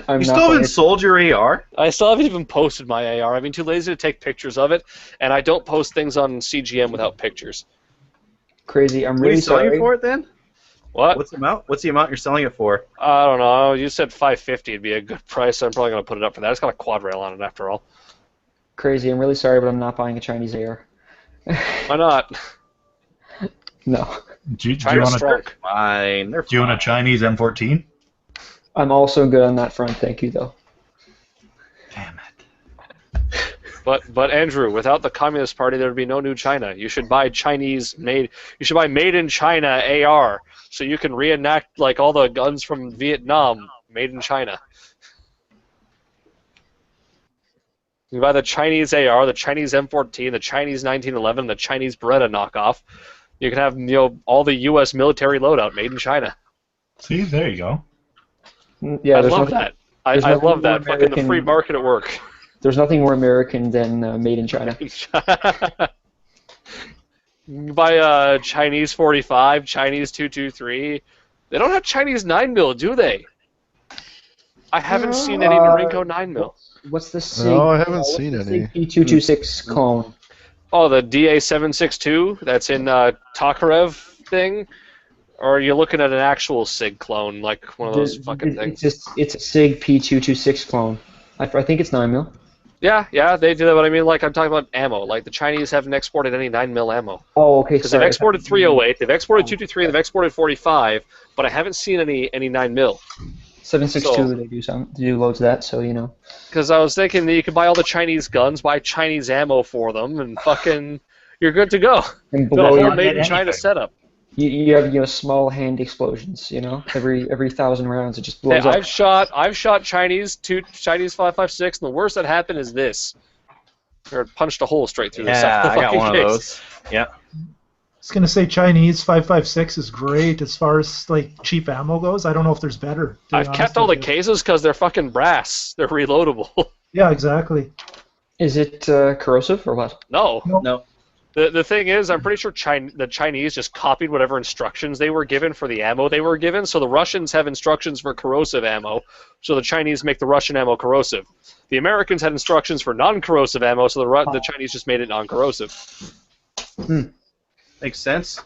C: I'm
B: You
C: not
B: still haven't
C: going
B: sold your AR?
A: I still haven't even posted my AR. I've been too lazy to take pictures of it, and I don't post things on CGM without pictures.
C: crazy. I'm
B: What are
C: really
B: you selling
C: sorry.
B: it for it then?
A: What?
B: What's the amount? What's the amount you're selling it for?
A: I don't know. You said $550 would be a good price, so I'm probably going to put it up for that. It's got a quad rail on it after all.
C: Crazy. I'm really sorry, but I'm not buying a Chinese AR.
A: Why not?
C: No.
D: Do you
A: China's
D: want
A: strong.
B: Fine. They're
D: do you want a Chinese M14?
C: I'm also good on that front. Thank you, though.
D: Damn it.
A: But Andrew, without the Communist Party, there would be no new China. You should buy made in China AR, so you can reenact like all the guns from Vietnam made in China. You buy the Chinese AR, the Chinese M14, the Chinese 1911, the Chinese Beretta knockoff. You can have all the U.S. military loadout made in China.
D: See, there you go.
C: Yeah,
A: I
C: there's
A: love
C: nothing,
A: that. I
C: there's nothing
A: love that.
C: more
A: Fucking the free
C: American-
A: market at work.
C: There's nothing more American than made in China.
A: You buy Chinese 45, Chinese 223. They don't have Chinese 9mm, do they? I haven't seen any Norinco 9mm.
C: What's the SIG?
E: No, I haven't seen any.
C: P226 clone.
A: Oh, the DA762 that's in Tokarev thing? Or are you looking at an actual SIG clone, like one of those fucking things?
C: It's a SIG P226 clone. I think it's 9mm.
A: Yeah, they do that, but I mean, like, I'm talking about ammo. Like, the Chinese haven't exported any 9mm ammo.
C: Oh, okay,
A: Because they've
C: sorry.
A: exported 308, they've exported 223, and they've exported 45, but I haven't seen any 9mm.
C: 762,
A: So-
C: they do loads of that, so you know.
A: Because I was thinking that you could buy all the Chinese guns, buy Chinese ammo for them, and fucking, you're good to go.
C: And
A: Got a
C: below
A: whole
C: you,
A: made in China setup.
C: you have small hand explosions, every 1,000 rounds it just
A: Hey,
C: blows up.
A: I've shot Chinese 5.56, and the worst that happened is this. Or it punched a hole straight through the
B: Yeah,
A: side of the
B: I got
A: fucking
B: one
A: case.
B: of those. Yeah.
F: I was gonna say Chinese 5.56 is great as far as like cheap ammo goes. I don't know if there's better. to be
A: I've
F: honest
A: kept all the
F: with you.
A: cases because they're fucking brass. They're reloadable.
F: Yeah, exactly.
C: Is it corrosive or what?
A: No.
B: No.
A: The thing is, I'm pretty sure the Chinese just copied whatever instructions they were given for the ammo they were given. So the Russians have instructions for corrosive ammo, so the Chinese make the Russian ammo corrosive. The Americans had instructions for non-corrosive ammo, so the Chinese just made it non-corrosive.
B: Makes sense.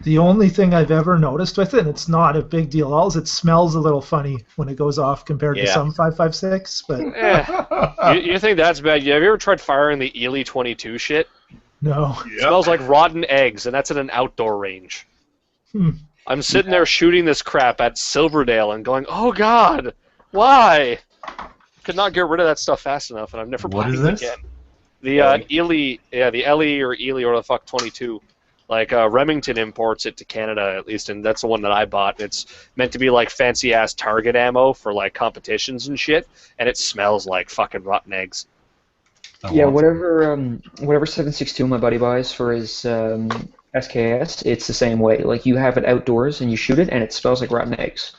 F: The only thing I've ever noticed with it, and it's not a big deal at all, is it smells a little funny when it goes off compared to
B: Yeah.
F: some 5.56. But
A: You think that's bad? Have you ever tried firing the Ely 22 shit?
F: no.
A: It smells like rotten eggs, and that's at an outdoor range. I'm sitting there shooting this crap at Silverdale and going, oh god, why? Could not get rid of that stuff fast enough, and I'm never
D: What
A: buying
D: is
A: it
D: this?
A: again. The Ely, the LE or Ely or the fuck 22. Like Remington imports it to Canada at least, and that's the one that I bought. It's meant to be like fancy ass target ammo for like competitions and shit, and it smells like fucking rotten eggs.
C: Yeah, whatever 7.62 my buddy buys for his SKS, it's the same way. Like you have it outdoors and you shoot it, and it smells like rotten eggs.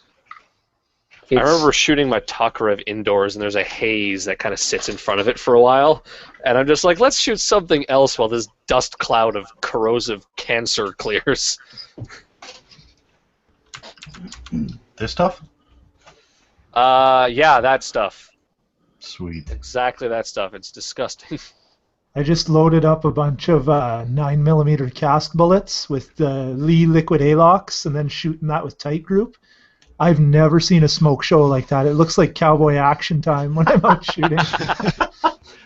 A: I remember shooting my Tokarev indoors, and there's a haze that kind of sits in front of it for a while, and I'm just like, let's shoot something else while this dust cloud of corrosive cancer clears.
D: This stuff?
A: Yeah, that stuff.
D: Sweet.
A: Exactly that stuff. It's disgusting.
F: I just loaded up a bunch of 9mm cast bullets with the Lee liquid ALOX and then shooting that with tight group. I've never seen a smoke show like that. It looks like cowboy action time when I'm out shooting.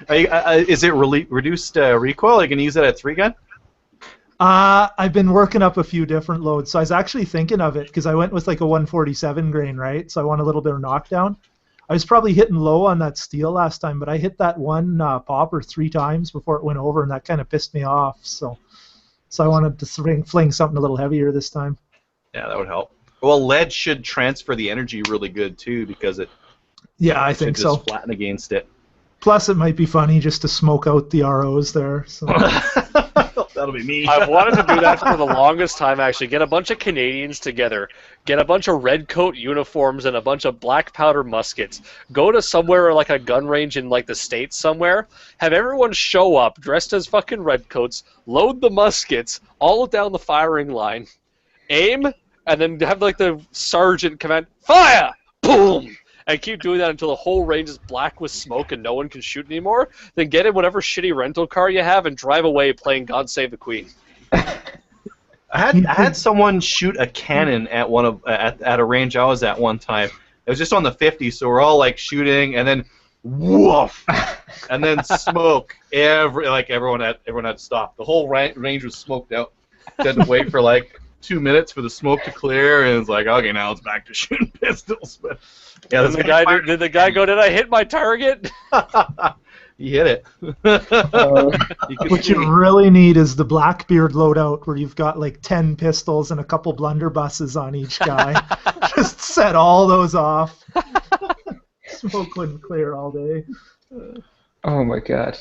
B: Is it reduced recoil? You can use it at 3-gun?
F: I've been working up a few different loads, so I was actually thinking of it because I went with like a 147 grain, right? So I want a little bit of knockdown. I was probably hitting low on that steel last time, but I hit that one popper 3 times before it went over, and that kind of pissed me off. So I wanted to fling something a little heavier this time.
B: Yeah, that would help. Well, lead should transfer the energy really good too, because it.
F: Yeah, I think so.
B: Just flatten against it.
F: Plus, it might be funny just to smoke out the ROs there. So.
B: That'll be me.
A: I've wanted to do that for the longest time, actually. Get a bunch of Canadians together, get a bunch of red coat uniforms and a bunch of black powder muskets, go to somewhere like a gun range in like the States somewhere, have everyone show up dressed as fucking redcoats, load the muskets all down the firing line, aim, and then have like the sergeant command, fire! Boom! And keep doing that until the whole range is black with smoke and no one can shoot anymore, then get in whatever shitty rental car you have and drive away playing God Save the Queen.
B: I had someone shoot a cannon at at a range I was at one time. It was just on the 50, so we're all like shooting, and then woof, and then smoke. Everyone had to stop. The whole range was smoked out. You had to wait for like 2 minutes for the smoke to clear, and it's like, okay, now it's back to shooting pistols. But yeah,
A: did the guy go, did I hit my target?
B: You hit it.
F: What you really need is the Blackbeard loadout, where you've got like 10 pistols and a couple blunderbusses on each guy. Just set all those off. Smoke wouldn't clear all day.
C: Oh my god.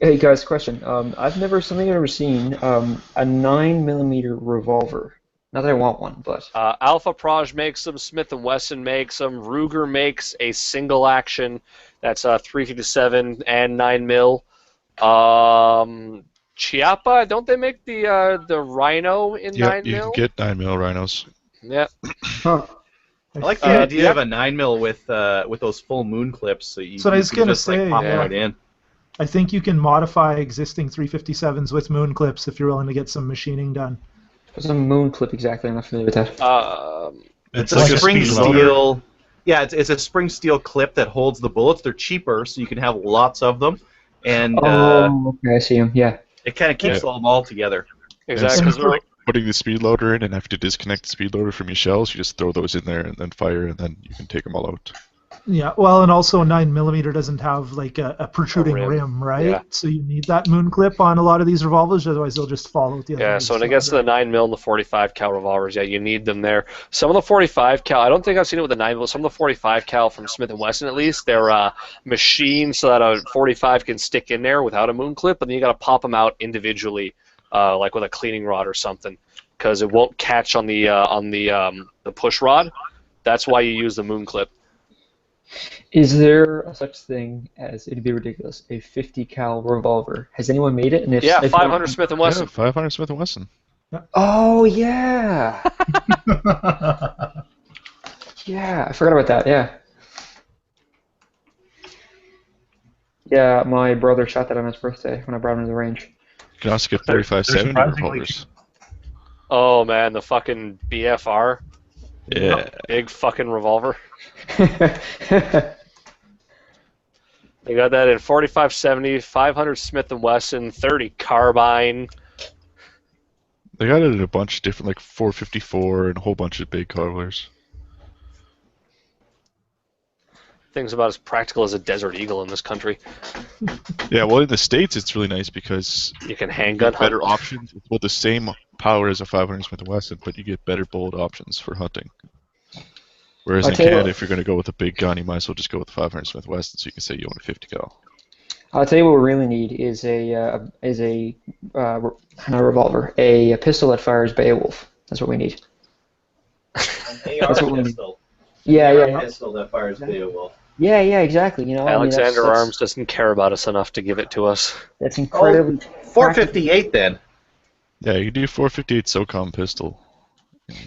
C: Hey guys, question. I've never seen a 9mm revolver. Not that I want one, but
A: Alpha Proj makes them. Smith & Wesson makes them. Ruger makes a single action. That's 357 and 9mm. Chiappa, don't they make the Rhino in 9mm?
E: Yeah, you can get 9mm rhinos.
A: Yeah.
C: huh.
B: I like the idea of a 9mm with those full moon clips. So you,
F: So I was
B: you can
F: gonna
B: just like,
F: say,
B: pop
F: yeah.
B: right in.
F: I think you can modify existing 357s with moon clips if you're willing to get some machining done.
C: What's a moon clip exactly? I'm not familiar with that.
B: It's
D: like
B: a
D: a
B: spring
D: speed loader.
B: steel. Yeah, it's a spring steel clip that holds the bullets. They're cheaper, so you can have lots of them, and
C: Okay, I see them. Yeah.
B: it kind of keeps them all together.
A: Exactly.
E: Instead of like putting the speed loader in and have to disconnect the speed loader from your shells, you just throw those in there and then fire, and then you can take them all out.
F: Yeah, well, and also 9mm doesn't have like a protruding
A: rim.
F: rim, right?
A: Yeah.
F: So you need that moon clip on a lot of these revolvers, otherwise they'll just fall with the other.
A: Yeah, so when it gets to the 9mm and the 45 cal revolvers, yeah, you need them there. Some of the 45 cal, I don't think I've seen it with the 9mm, some of the 45 cal from Smith & Wesson at least, they're machined so that a 45 can stick in there without a moon clip, and then you got to pop them out individually, like with a cleaning rod or something, because it won't catch on the push rod. That's why you use the moon clip.
C: Is there a such thing as, it'd be ridiculous, a 50 cal revolver? Has anyone made it? And
A: Yeah,
C: if
A: 500 Smith & Wesson.
E: Yeah, 500 Smith & Wesson.
C: Oh yeah. Yeah, I forgot about that. Yeah. Yeah, my brother shot that on his birthday when I brought him to the range.
E: You can also get 45-70
D: surprisingly
E: revolvers.
A: Oh man, the fucking BFR.
E: Yeah.
A: Big fucking revolver. They got that in 45-70, 500 Smith & Wesson, 30 carbine.
E: They got it in a bunch of different, like 454 and a whole bunch of big colors.
A: Thing's about as practical as a Desert Eagle in this country.
E: Yeah, well, in the States, it's really nice because
A: You can
E: you
A: handgun
E: get better
A: hunt.
E: options. It's about the same power as a 500 Smith & Wesson, but you get better bullet options for hunting. Whereas
C: I
E: in
C: tell you
E: Canada,
C: what.
E: if you're going to go with a big gun, you might as well just go with the 500 Smith & Wesson, so you can say you own a 50 cal.
C: I'll tell you what we really need is not a revolver, a pistol that fires Beowulf. That's what we need.
B: An
C: That's
B: AR
C: what we need.
B: pistol.
C: Yeah,
B: Never
C: yeah,
B: a pistol that fires video well.
C: yeah, exactly. You know, I mean,
A: Alexander Arms doesn't care about us enough to give it to us.
C: That's incredibly.
B: 458 then.
E: Yeah, you can do 458 SOCOM pistol.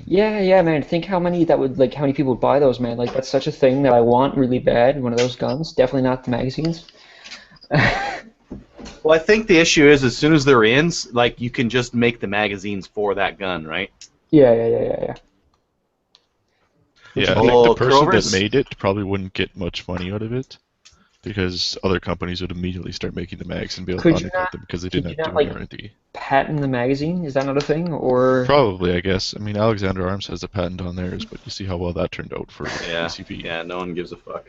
C: Yeah, man. Think how many that would how many people would buy those, man. Like that's such a thing that I want really bad. One of those guns. Definitely not the magazines.
B: Well, I think the issue is as soon as they're in, like you can just make the magazines for that gun, right?
C: Yeah.
E: Yeah, I think the person that made it probably wouldn't get much money out of it because other companies would immediately start making the mags and be able to undercut them because they didn't have to do warranty.
C: Patent the magazine? Is that not a thing? Or
E: probably, I guess. I mean, Alexander Arms has a patent on theirs, but you see how well that turned out for PCP.
B: Yeah, no one gives a fuck.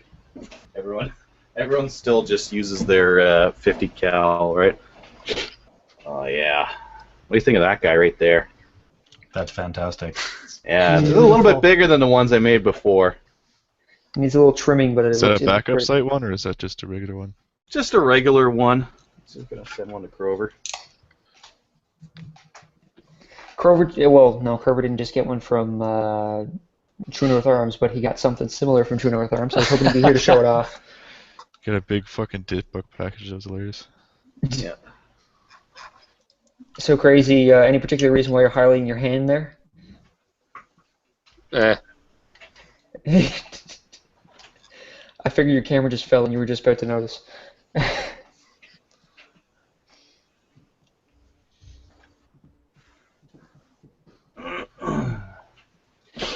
B: Everyone still just uses their 50 cal, right? Oh yeah. What do you think of that guy right there?
D: That's fantastic.
B: Yeah, it's a little bit bigger than the ones I made before.
C: Needs a little trimming, but
E: is that a backup sight one or is that just a regular one?
B: Just a regular one. Just gonna send one to Crover.
C: Crover didn't just get one from True North Arms, but he got something similar from True North Arms. So I was hoping to be here to show it off.
E: Got a big fucking dit book package. That was hilarious.
B: Yeah.
C: So crazy. Any particular reason why you're highlighting your hand there? I figured your camera just fell and you were just about to notice.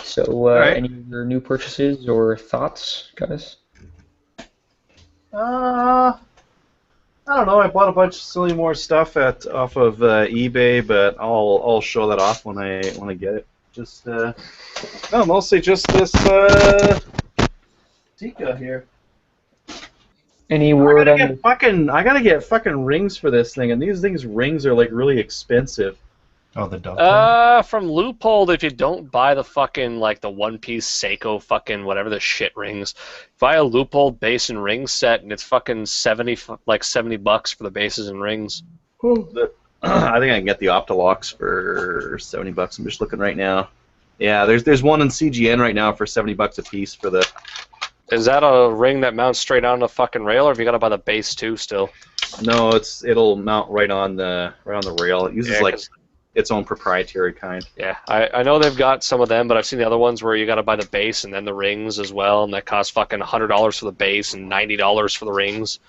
C: So, any of your new purchases or thoughts, guys?
B: I don't know. I bought a bunch of silly more stuff off of eBay, but I'll show that off when I get it. Just no, mostly just this Tika here.
C: Any word on
B: I gotta get fucking rings for this thing, and these rings are like really expensive.
D: Oh, the dovetail?
A: From Loophole, if you don't buy the fucking, the one-piece Seiko fucking whatever the shit rings, buy a Loophole base and ring set, and it's fucking $70 for the bases and rings.
B: I think I can get the Optilocks for $70. I'm just looking right now. Yeah, there's one in CGN right now for $70 a piece for the...
A: Is that a ring that mounts straight on the fucking rail, or have you got to buy the base too still?
B: No, it'll mount right on the rail. It uses its own proprietary kind.
A: Yeah, I know they've got some of them, but I've seen the other ones where you got to buy the base and then the rings as well, and that costs fucking $100 for the base and $90 for the rings.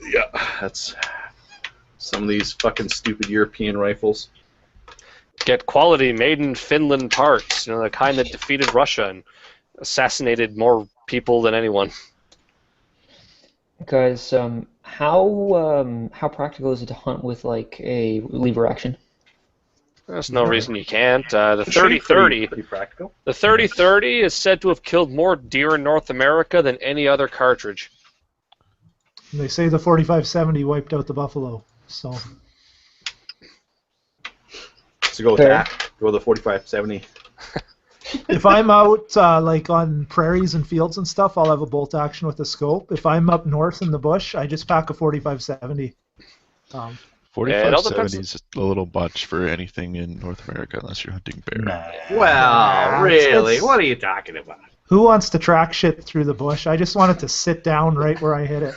B: Yeah, that's some of these fucking stupid European rifles.
A: Get quality made in Finland parts, the kind that defeated Russia and assassinated more people than anyone.
C: Guys, how practical is it to hunt with a lever action?
A: There's no reason you can't. The 30-30,
B: pretty practical.
A: The 30-30 is said to have killed more deer in North America than any other cartridge.
F: They say the 45-70 wiped out the buffalo. So
B: go with that. Go with the 45-70.
F: If I'm out on prairies and fields and stuff, I'll have a bolt action with a scope. If I'm up north in the bush, I just pack a 45-70.
E: 45-70 is a little much for anything in North America unless you're hunting bear.
B: Nah. Well, really? What are you talking about?
F: Who wants to track shit through the bush? I just want it to sit down right where I hit it.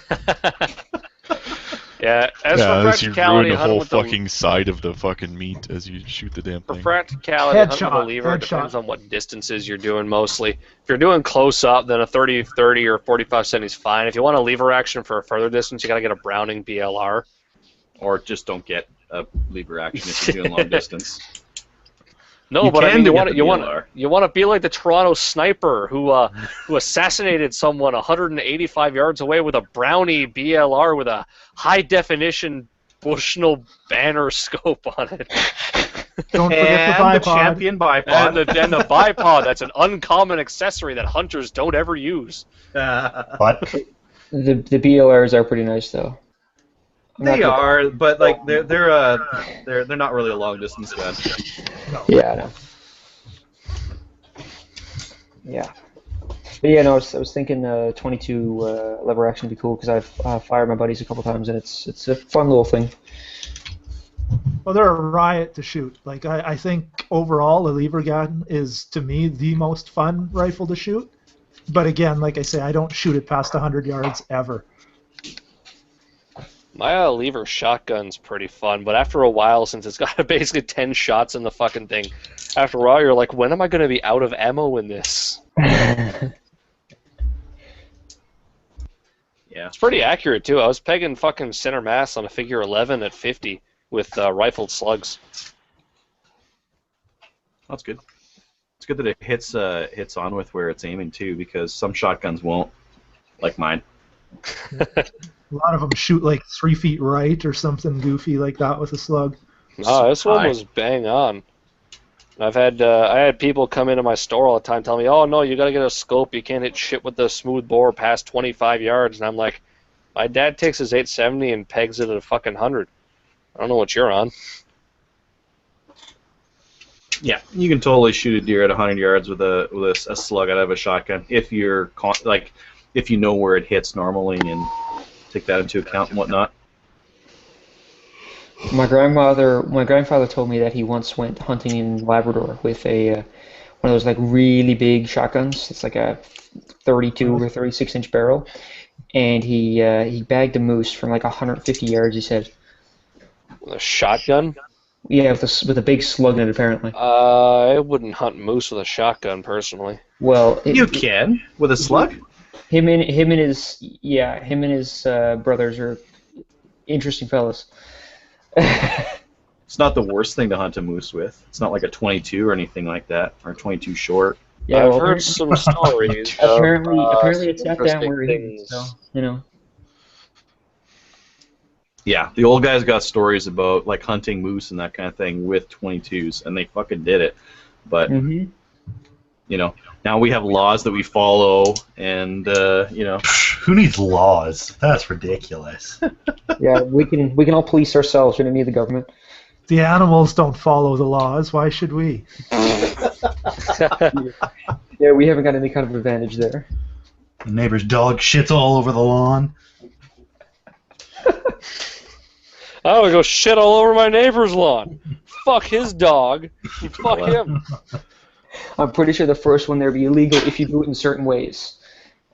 A: Yeah, as for
E: unless you ruin
A: practicality,
E: the whole
A: with
E: fucking side of the fucking meat as you shoot the damn
A: For
E: thing.
A: practicality, hunting with a lever depends on what distances you're doing mostly. If you're doing close up, then a 30-30 or 45-70 is fine. If you want a lever action for a further distance, you got to get a Browning BLR.
B: Or just don't get a lever action if you're doing long distance.
A: No, but I mean, you want to be like the Toronto sniper who assassinated someone 185 yards away with a Brownie BLR with a high definition Bushnell banner scope on it.
F: Don't forget the bipod.
B: The champion bipod.
A: And the bipod. That's an uncommon accessory that hunters don't ever use.
D: But
C: the BLRs are pretty nice though.
B: They are, but they're not really a long distance gun.
C: Yeah, I know. Yeah. But yeah, no, I was thinking 22 lever action would be cool because I've fired my buddies a couple times and it's a fun little thing.
F: Well, they're a riot to shoot. I think overall a lever gun is to me the most fun rifle to shoot. But again, like I say, I don't shoot it past 100 yards ever.
A: My lever shotgun's pretty fun, but after a while, since it's got basically 10 shots in the fucking thing, after a while you're like, when am I going to be out of ammo in this?
B: Yeah.
A: It's pretty accurate, too. I was pegging fucking center mass on a figure 11 at 50 with rifled slugs.
B: That's good. It's good that it hits on with where it's aiming, too, because some shotguns won't, like mine.
F: A lot of them shoot like 3 feet right or something goofy like that with a slug.
A: No, this one was bang on. I've had I had people come into my store all the time telling me, "Oh no, you got to get a scope. You can't hit shit with the smooth bore past 25 yards." And I'm like, my dad takes his 870 and pegs it at a fucking 100. I don't know what you're on.
B: Yeah, you can totally shoot a deer at 100 yards with a slug out of a shotgun if you're if you know where it hits normally and take that into account and whatnot.
C: My grandfather told me that he once went hunting in Labrador with one of those like really big shotguns. It's like a 32 or 36-inch barrel, and he bagged a moose from like 150 yards. He said.
A: With a shotgun?
C: Yeah, with a big slug in it apparently.
A: I wouldn't hunt moose with a shotgun personally.
C: Well,
B: you can with a slug.
C: Him and his brothers are interesting fellas.
B: It's not the worst thing to hunt a moose with. It's not like a 22 or anything like that, or a 22 short.
A: Yeah, I've heard some stories.
C: Apparently it's that down where it is, so, you know.
B: Yeah, the old guys got stories about like hunting moose and that kind of thing with 22s, and they fucking did it. But you know, now we have laws that we follow, and you know,
D: who needs laws? That's ridiculous.
C: Yeah, we can all police ourselves. We don't need the government.
F: The animals don't follow the laws. Why should we?
C: Yeah, we haven't got any kind of advantage there.
D: The neighbor's dog shits all over the lawn.
A: I would go shit all over my neighbor's lawn. Fuck his dog. Fuck him.
C: I'm pretty sure the first one there would be illegal if you do it in certain ways.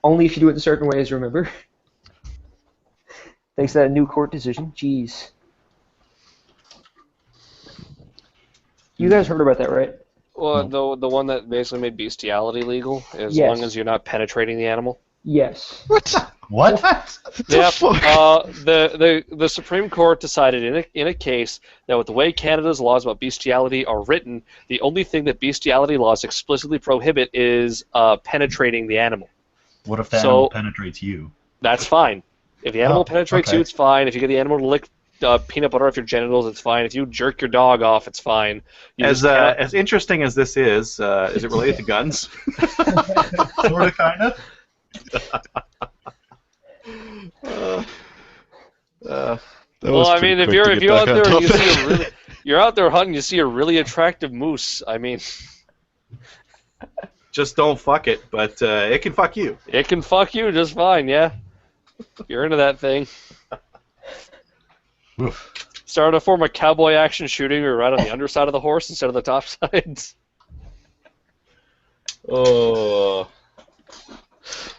C: Only if you do it in certain ways, remember? Thanks to that new court decision. Jeez. You guys heard about that, right?
A: Well, the one that basically made bestiality legal, as
C: Yes.
A: long as you're not penetrating the animal.
C: Yes.
D: What?
A: Yeah. The Supreme Court decided in a case that with the way Canada's laws about bestiality are written, the only thing that bestiality laws explicitly prohibit is penetrating the animal.
D: What if the animal penetrates you?
A: That's fine. If the animal penetrates you, it's fine. If you get the animal to lick peanut butter off your genitals, it's fine. If you jerk your dog off, it's fine.
B: As interesting as this is it related to guns?
D: Sort of, kind of.
A: Well, I mean, if you're out there and you see you're out there hunting, you see a really attractive moose. I mean,
B: just don't fuck it, but it can fuck you.
A: It can fuck you just fine, yeah. If you're into that thing. Start a form of cowboy action shooting or right on the underside of the horse instead of the top sides.
B: Oh.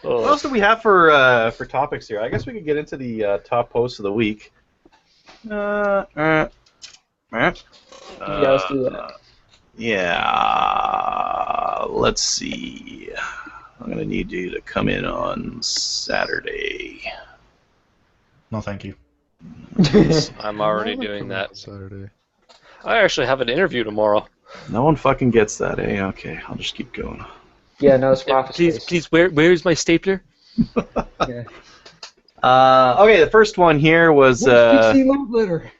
B: What else do we have for topics here? I guess we could get into the top posts of the week.
C: Yeah, let's do that.
B: Yeah, let's see. I'm gonna need you to come in on Saturday.
D: No, thank you.
A: I'm already doing that. Saturday. I actually have an interview tomorrow.
B: No one fucking gets that, eh? Okay, I'll just keep going.
C: Yeah, no, it's office space.
A: Please, where is my stapler?
C: Yeah.
B: Okay, the first one here was
C: letter.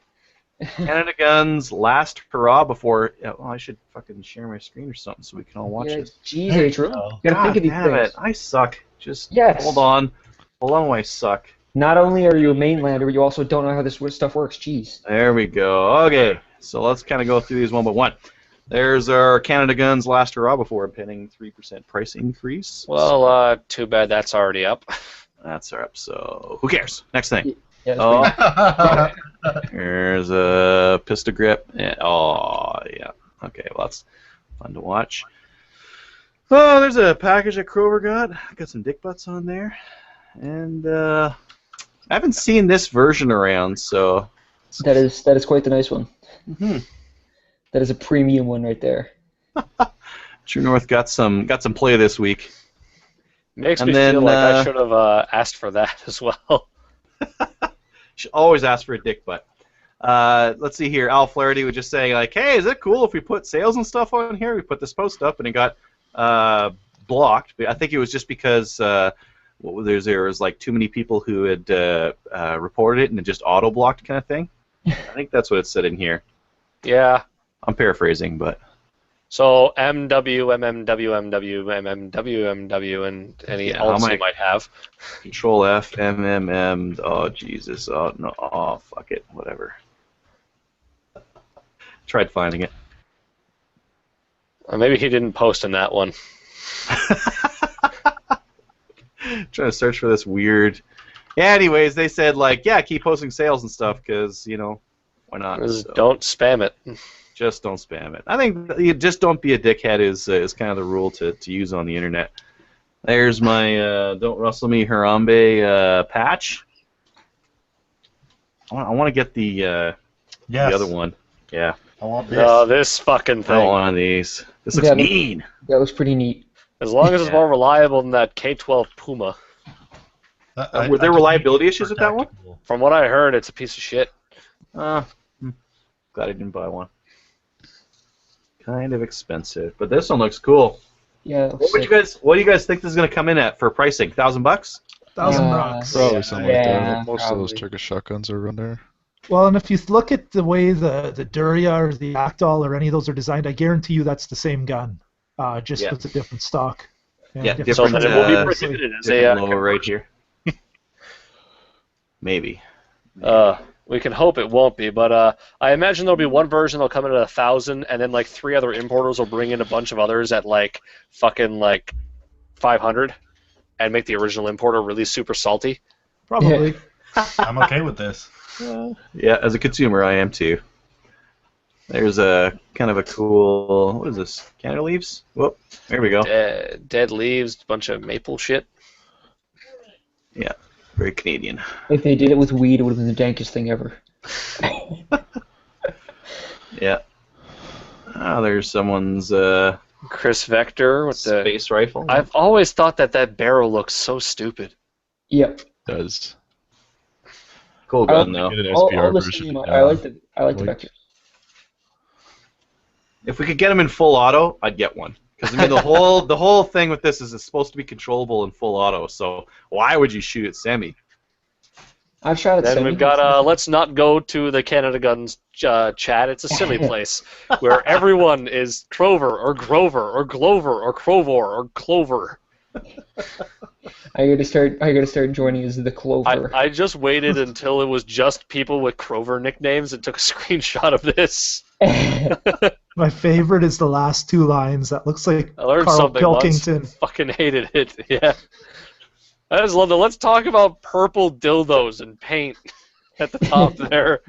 B: CanadaGuns last hurrah before. Well, I should fucking share my screen or something so we can all watch this.
C: Jeez, Adrian. You gotta think of these
B: damn
C: things.
B: it, I suck. Just
C: Yes.
B: hold on while I suck.
C: Not only are you a mainlander, but you also don't know how this stuff works. Jeez.
B: There we go. Okay, so let's kind of go through these one by one. There's our CanadaGuns last hurrah before pending 3% price increase.
A: Well, too bad that's already up.
B: That's up, so who cares? Next thing.
C: Yeah,
B: There's a pistol grip. Yeah, oh, yeah. Okay, well, that's fun to watch. Oh, there's a package that Crover got. Got some dick butts on there. And I haven't seen this version around, so...
C: That is quite the nice one.
B: Mm-hmm.
C: That is a premium one right there.
B: True North got some play this week.
A: Makes
B: And
A: me
B: then,
A: feel like I should have asked for that as well.
B: Should always ask for a dick butt. Let's see here. Al Flaherty was just saying, like, hey, is it cool if we put sales and stuff on here? We put this post up, and it got blocked. But I think it was just because there was like too many people who had reported it, and it just auto-blocked kind of thing. I think that's what it said in here.
A: Yeah.
B: I'm paraphrasing, but...
A: So MW, MMW, MW, MMW, MW, and any else you might have.
B: Control F, MMM, oh Jesus, oh no, oh fuck it, whatever. Tried finding it.
A: Maybe he didn't post in that one.
B: Trying to search for this weird... Yeah, anyways, they said, like, yeah, keep posting sales and stuff, because, you know, why not?
A: Just don't spam it.
B: Just don't spam it. I think you just don't be a dickhead is kind of the rule to use on the internet. There's my Don't Rustle Me Harambe patch. I want to get the other one. Yeah.
D: I want this.
A: Oh, this fucking
B: I want
A: thing.
B: one of these. This looks mean.
C: That looks pretty neat.
A: As long as it's more reliable than that K12 Puma.
B: Were there reliability issues with that one?
A: From what I heard, it's a piece of shit.
B: Glad I didn't buy one. Kind of expensive, but this one looks cool.
C: Yeah.
B: What do you guys think this is going to come in at for pricing? $1,000?
F: $1,000.
E: Probably something like
C: yeah,
E: that. Most
C: probably.
E: of those Turkish shotguns are around there.
F: Well, and if you look at the way the Duria or the Akdal or any of those are designed, I guarantee you that's the same gun, just with a different stock. And
B: Yeah,
F: different
A: So
B: different,
A: then it will be prohibited as a
B: logo right here. Maybe.
A: we can hope it won't be, but I imagine there'll be one version that'll come in at 1,000, and then like 3 other importers will bring in a bunch of others at like fucking like 500, and make the original importer really super salty.
F: Probably.
D: I'm okay with this.
B: Yeah, as a consumer, I am too. There's a kind of a cool. What is this? Canada leaves? Whoop! There we go.
A: Dead leaves, bunch of maple shit.
B: Yeah, very Canadian.
C: If they did it with weed, it would have been the dankest thing ever.
B: Yeah. Oh, there's someone's
A: Chris Vector with the
B: space rifle.
A: I've always thought that barrel looks so stupid.
C: Yep.
E: It does.
B: Cool gun though.
E: Get an
C: All
E: SPR
C: the
E: version.
C: same, I like the vector.
B: If we could get them in full auto, I'd get one. Because I mean, the whole thing with this is it's supposed to be controllable in full auto. So why would you shoot it semi?
C: I've shot at
A: Then
C: semi.
A: we've got let's not go to the CanadaGuns chat. It's a silly place where everyone is Trover or Grover or Glover or Crovor or Clover.
C: I gotta start joining as the Clover.
A: I just waited until it was just people with Crover nicknames and took a screenshot of this.
F: My favorite is the last 2 lines. That looks like
A: I learned
F: Carl
A: something
F: Pilkington.
A: once. Fucking hated it. Yeah. I just love that. Let's talk about purple dildos and paint at the top there.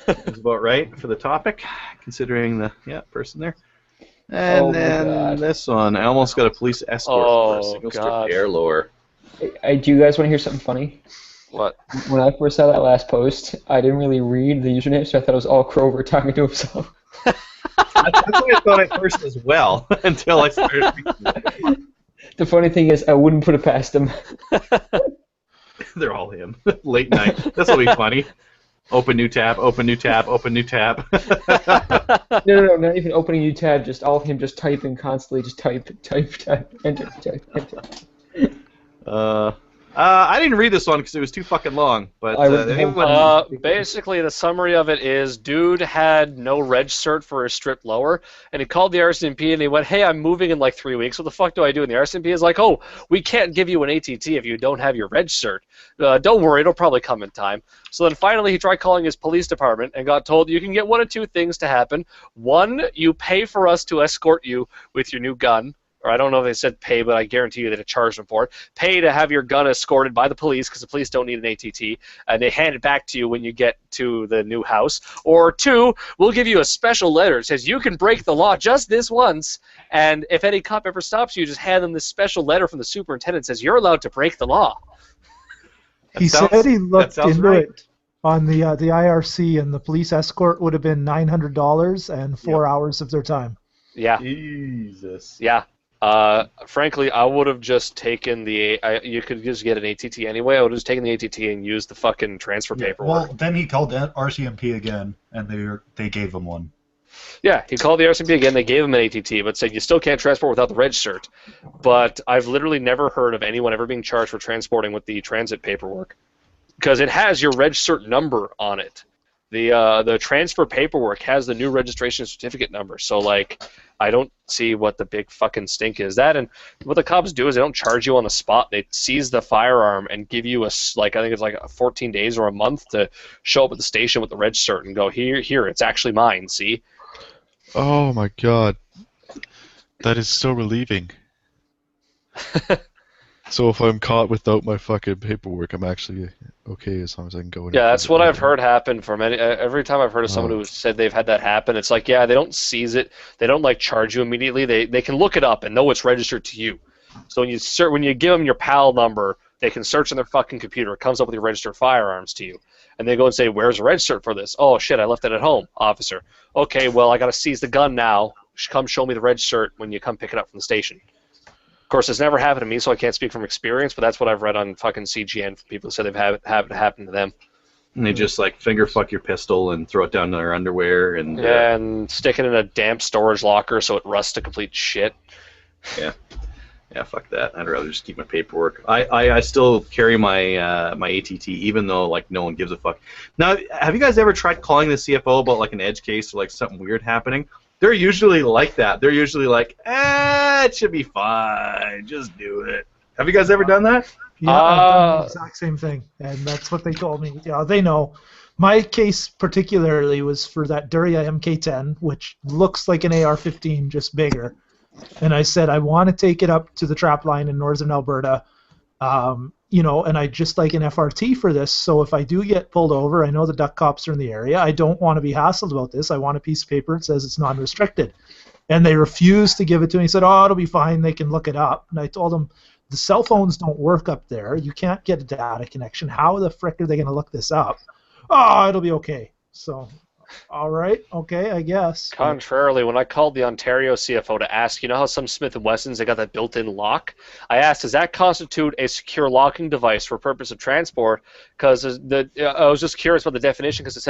B: That's about right for the topic, considering the person there. And then this one, I almost got a police escort for a single strip air lower.
C: Do you guys want to hear something funny?
A: What?
C: When I first saw that last post, I didn't really read the username, so I thought it was all Crover talking to himself.
B: That's what I thought at first as well, until I started reading it.
C: The funny thing is, I wouldn't put it past him.
B: They're all him. Late night. This will be funny. Open new tab, open new tab, open new tab.
C: No, not even opening a new tab, just all of him just typing constantly, just type, enter, type, enter.
B: I didn't read this one because it was too fucking long. But
A: basically, the summary of it is, dude had no reg cert for his strip lower, and he called the RCMP and he went, "Hey, I'm moving in like 3 weeks. What the fuck do I do?" And the RCMP is like, "Oh, we can't give you an ATT if you don't have your reg cert. Don't worry, it'll probably come in time." So then finally, he tried calling his police department and got told, "You can get 1 of 2 things to happen. 1, you pay for us to escort you with your new gun." or I don't know if they said pay, but I guarantee you that it charged them for it. Pay to have your gun escorted by the police because the police don't need an ATT, and they hand it back to you when you get to the new house. Or 2, we'll give you a special letter that says you can break the law just this once, and if any cop ever stops you, just hand them this special letter from the superintendent that says you're allowed to break the law.
F: He said he looked into it on the IRC, and the police escort would have been $900 and 4 hours of their time.
A: Yeah.
B: Jesus.
A: Yeah. Frankly, I would have just taken the. You could just get an ATT anyway. I would have just taken the ATT and used the fucking transfer paperwork.
D: Well, then he called RCMP again, and they gave him one.
A: Yeah, he called the RCMP again. They gave him an ATT, but said you still can't transport without the reg cert. But I've literally never heard of anyone ever being charged for transporting with the transit paperwork, because it has your reg cert number on it. The transfer paperwork has the new registration certificate number. So like, I don't see what the big fucking stink is. That, and what the cops do is they don't charge you on the spot. They seize the firearm and give you I think it's like 14 days or a month to show up at the station with the reg cert and go, here, it's actually mine. See.
E: Oh my god. That is so relieving. So if I'm caught without my fucking paperwork, I'm actually okay as long as I can go in.
A: Yeah, that's what I've heard happen from every time I've heard of someone who said they've had that happen. It's like, yeah, they don't seize it, they don't like charge you immediately. They can look it up and know it's registered to you. So when you give them your PAL number, they can search on their fucking computer. It comes up with your registered firearms to you, and they go and say, "Where's the reg cert for this?" "Oh shit, I left it at home, officer." "Okay, well I gotta seize the gun now. Come show me the reg cert when you come pick it up from the station." Of course, it's never happened to me, so I can't speak from experience, but that's what I've read on fucking CGN from people who said they've had it happen to them.
B: And they just like finger fuck your pistol and throw it down to their underwear and
A: and stick it in a damp storage locker so it rusts to complete shit.
B: Yeah, fuck that. I'd rather just keep my paperwork. I still carry my my ATT even though like no one gives a fuck. Now, have you guys ever tried calling the CFO about like an edge case or like something weird happening? They're usually like that. They're usually like, it should be fine. Just do it. Have you guys ever done that?
F: Yeah, I've done the exact same thing, and that's what they told me. Yeah, they know. My case particularly was for that Duria MK10, which looks like an AR-15, just bigger. And I said, I want to take it up to the trap line in northern Alberta, and I'd just like an FRT for this, so if I do get pulled over, I know the duck cops are in the area, I don't want to be hassled about this, I want a piece of paper that says it's non-restricted. And they refused to give it to me. He said, oh, it'll be fine, they can look it up. And I told them, the cell phones don't work up there, you can't get a data connection, how the frick are they going to look this up? Oh, it'll be okay. So, all right, okay, I guess.
A: Contrarily, when I called the Ontario CFO to ask, you know how some Smith & Wessons, they got that built-in lock? I asked, does that constitute a secure locking device for purpose of transport? Because I was just curious about the definition, because it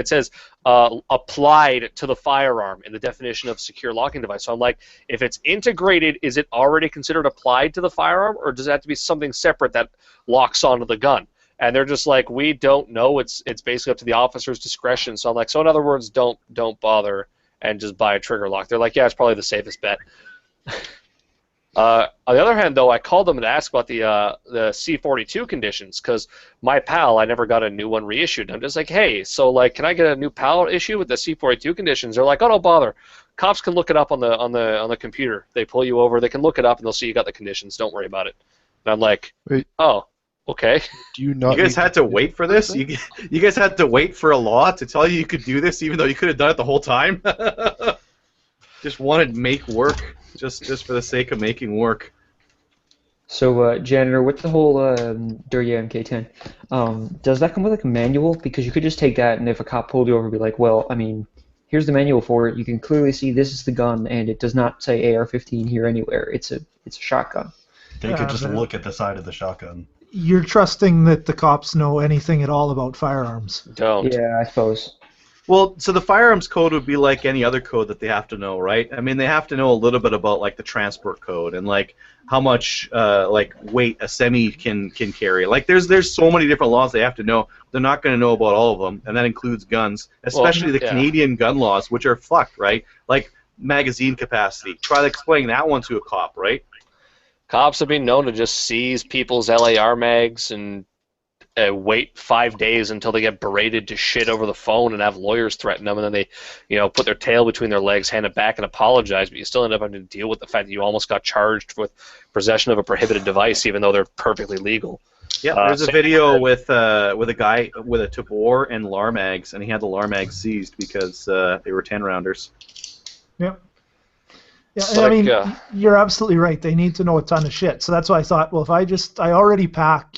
A: says applied to the firearm in the definition of secure locking device. So I'm like, if it's integrated, is it already considered applied to the firearm, or does it have to be something separate that locks onto the gun? And they're just like, we don't know. It's basically up to the officer's discretion. So I'm like, so in other words, don't bother and just buy a trigger lock. They're like, yeah, it's probably the safest bet. On the other hand, though, I called them to ask about the C42 conditions, because my PAL, I never got a new one reissued. I'm just like, hey, so like, can I get a new PAL issue with the C42 conditions? They're like, oh, don't bother. Cops can look it up on the computer. They pull you over, they can look it up, and they'll see you got the conditions. Don't worry about it. And I'm like, oh. Okay.
E: Do you not?
B: You guys had to wait for this? You guys had to wait for a law to tell you could do this, even though you could have done it the whole time? Just wanted to make work, just for the sake of making work.
C: So, janitor, with the whole Duria MK10, does that come with like a manual? Because you could just take that, and if a cop pulled you over, be like, well, I mean, here's the manual for it. You can clearly see this is the gun, and it does not say AR-15 here anywhere. It's a shotgun.
D: They could just look at the side of the shotgun.
F: You're trusting that the cops know anything at all about firearms.
A: Don't.
C: Yeah, I suppose.
B: Well, so the firearms code would be like any other code that they have to know, right? I mean, they have to know a little bit about like the transport code and like how much like weight a semi can carry. Like there's so many different laws they have to know. They're not going to know about all of them, and that includes guns, especially the Canadian gun laws, which are fucked, right? Like magazine capacity. Try explaining that one to a cop, right?
A: Cops have been known to just seize people's LAR mags and wait 5 days until they get berated to shit over the phone and have lawyers threaten them, and then they, put their tail between their legs, hand it back, and apologize. But you still end up having to deal with the fact that you almost got charged with possession of a prohibited device, even though they're perfectly legal.
B: Yeah, there's a video with a guy with a Tabor and Larmags, and he had the Larmags seized because they were 10-rounders.
F: Yep. Yeah, you're absolutely right. They need to know a ton of shit. So that's why I thought, well, if I already pack,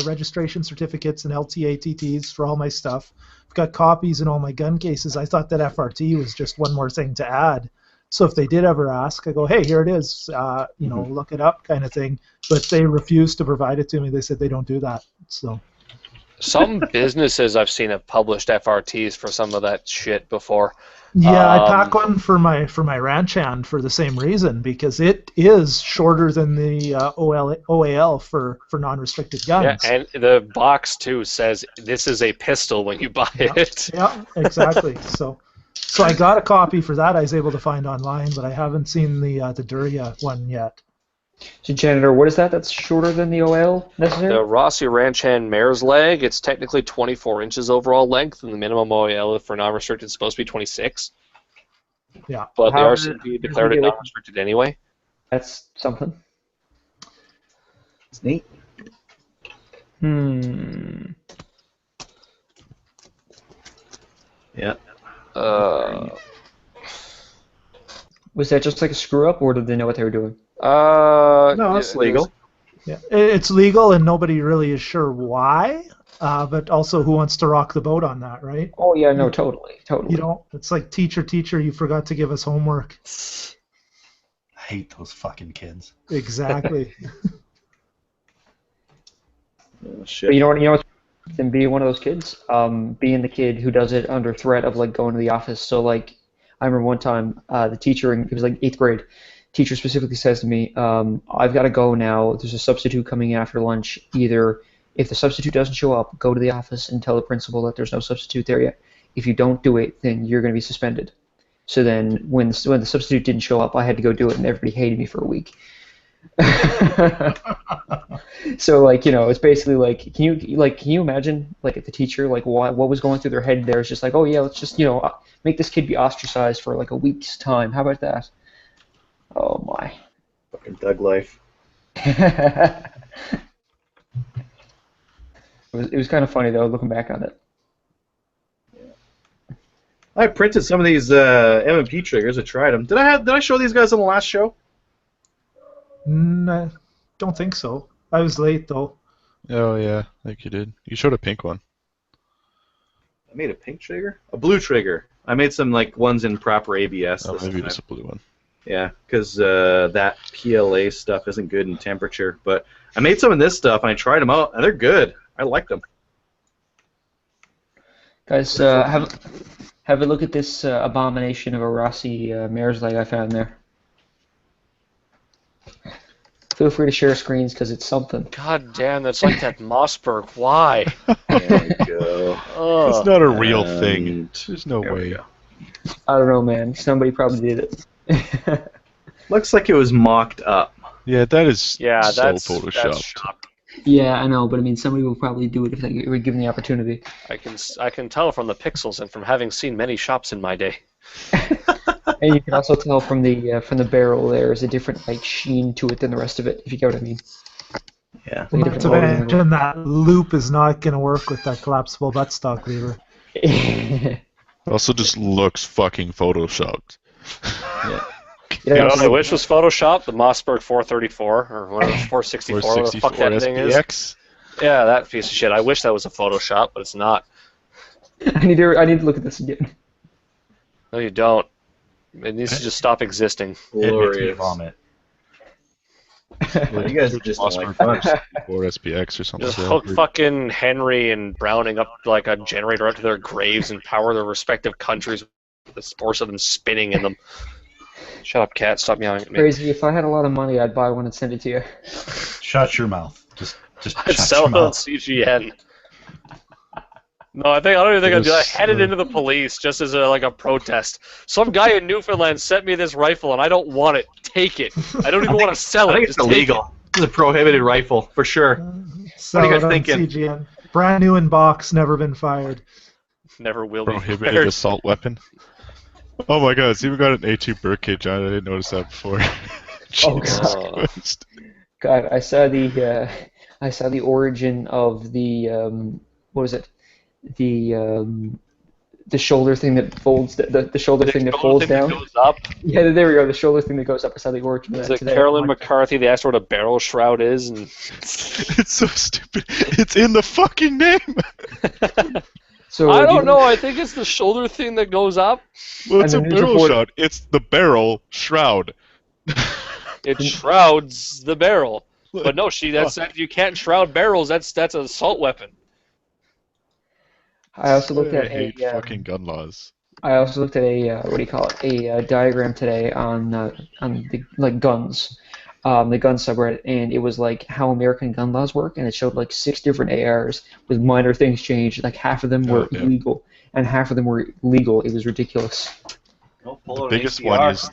F: registration certificates and LTA-TTs for all my stuff. I've got copies in all my gun cases. I thought that FRT was just one more thing to add. So if they did ever ask, I go, hey, here it is, look it up kind of thing. But they refused to provide it to me. They said they don't do that. So.
A: Some businesses I've seen have published FRTs for some of that shit before.
F: Yeah, I pack one for my ranch hand for the same reason, because it is shorter than the OAL for non-restricted guns.
A: Yeah, and the box too says this is a pistol when you buy it.
F: Yeah, exactly. So I got a copy for that I was able to find online, but I haven't seen the Duria one yet.
C: So, Janitor, what is that that's shorter than the OL necessary?
A: The Rossi Ranch Hand Mare's leg, it's technically 24 inches overall length, and the minimum OL for non-restricted is supposed to be 26.
F: Yeah.
A: But the RCMP declared it non-restricted anyway.
C: That's something.
B: It's neat. Yeah.
C: Was that just like a screw-up, or did they know what they were doing?
B: No, it's legal.
F: Yeah, it's legal, and nobody really is sure why. But also, who wants to rock the boat on that, right?
C: Oh yeah, no, totally.
F: It's like teacher, you forgot to give us homework.
D: I hate those fucking kids.
F: Exactly.
B: Oh, shit.
C: But you know what? Than being one of those kids, being the kid who does it under threat of like going to the office. So like, I remember one time the teacher, it was like 8th grade. Teacher specifically says to me, I've got to go now. There's a substitute coming in after lunch. Either if the substitute doesn't show up, go to the office and tell the principal that there's no substitute there yet. If you don't do it, then you're going to be suspended. So then when the substitute didn't show up, I had to go do it, and everybody hated me for a week. So like, it's basically like, can you imagine like if the teacher, like what was going through their head there is just like, oh yeah, let's just make this kid be ostracized for like a week's time. How about that? Oh my.
B: Fucking Doug life.
C: It was kind of funny though, looking back on it.
B: I printed some of these M&P triggers. I tried them. Did I show these guys on the last show?
F: I don't think so. I was late though.
E: Oh yeah, I think you did. You showed a pink one.
B: I made a pink trigger? A blue trigger. I made some like ones in proper ABS.
E: Oh, maybe it's a blue one.
B: Yeah, because that PLA stuff isn't good in temperature. But I made some of this stuff, and I tried them out, and they're good. I like them.
C: Guys, have a look at this abomination of a Rossi mare's leg I found there. Feel free to share screens because it's something.
A: God damn, that's like that Mossberg. Why?
B: There we go.
E: It's not a real thing. There's no way.
C: I don't know, man. Somebody probably did it.
B: Looks like it was mocked up.
E: Yeah, that is so
A: that's
E: photoshopped.
C: Yeah, I know, but I mean, somebody will probably do it if they were given the opportunity.
A: I can tell from the pixels and from having seen many shops in my day.
C: And you can also tell from the barrel there's a different like sheen to it than the rest of it, if you get what I mean.
B: Yeah.
C: Like
F: Not to mention that loop is not going to work with that collapsible buttstock lever.
E: It also just looks fucking photoshopped.
C: Yeah.
A: You know what I wish was Photoshopped? The Mossberg 434 or whatever, 464, whatever the fuck that thing is. Yeah, that piece of shit. I wish that was a Photoshop, but it's not.
C: I need to look at this again.
A: No, you don't. It needs to just stop existing.
B: Glorious.
D: Vomit.
B: Well, you guys are just like fun.
E: Or SPX or something.
A: Just hook fucking Henry and Browning up like a generator up to their graves and power their respective countries with the force of them spinning in them. Shut up, cat. Stop yelling at me.
C: Crazy. If I had a lot of money, I'd buy one and send it to you.
D: Shut your mouth. Just
A: I'd
D: shut
A: sell
D: your
A: it on
D: mouth.
A: CGN. No, I don't even think I'd do that. I headed into the police just as a protest. Some guy in Newfoundland sent me this rifle and I don't want it. Take it. I don't even want to sell it.
B: I think it's illegal. It's a prohibited rifle, for sure.
F: What
B: are you guys thinking?
F: CGN. Brand new in box, never been fired.
A: Never will be
E: Prohibited
A: fired.
E: assault weapon. Oh my god, it's even got an A2 birdcage on it. I didn't notice that before.
C: Oh,
E: Jesus
A: God.
E: Christ.
C: God, I saw the origin of the what was it? The shoulder thing that folds the shoulder thing that folds down.
A: Goes up.
C: Yeah, there we go. The shoulder thing that goes up. I saw the origin of
A: Is
C: that
A: it
C: today.
A: Carolyn McCarthy? They asked what a barrel shroud is, and
E: It's so stupid. It's in the fucking name!
C: So
A: I don't know. I think it's the shoulder thing that goes up.
E: Well, it's a
C: And the news
E: barrel
C: report-
E: shroud. It's the barrel shroud.
A: It shrouds the barrel. But no, that said you can't shroud barrels. That's an assault weapon.
C: I also looked
E: I
C: at
E: hate
C: a
E: fucking gun laws.
C: I also looked at a what do you call it? A diagram today on the guns, the gun subreddit, and it was like how American gun laws work, and it showed like 6 different ARs with minor things changed. Like half of them were illegal, and half of them were legal. It was ridiculous.
E: The biggest one is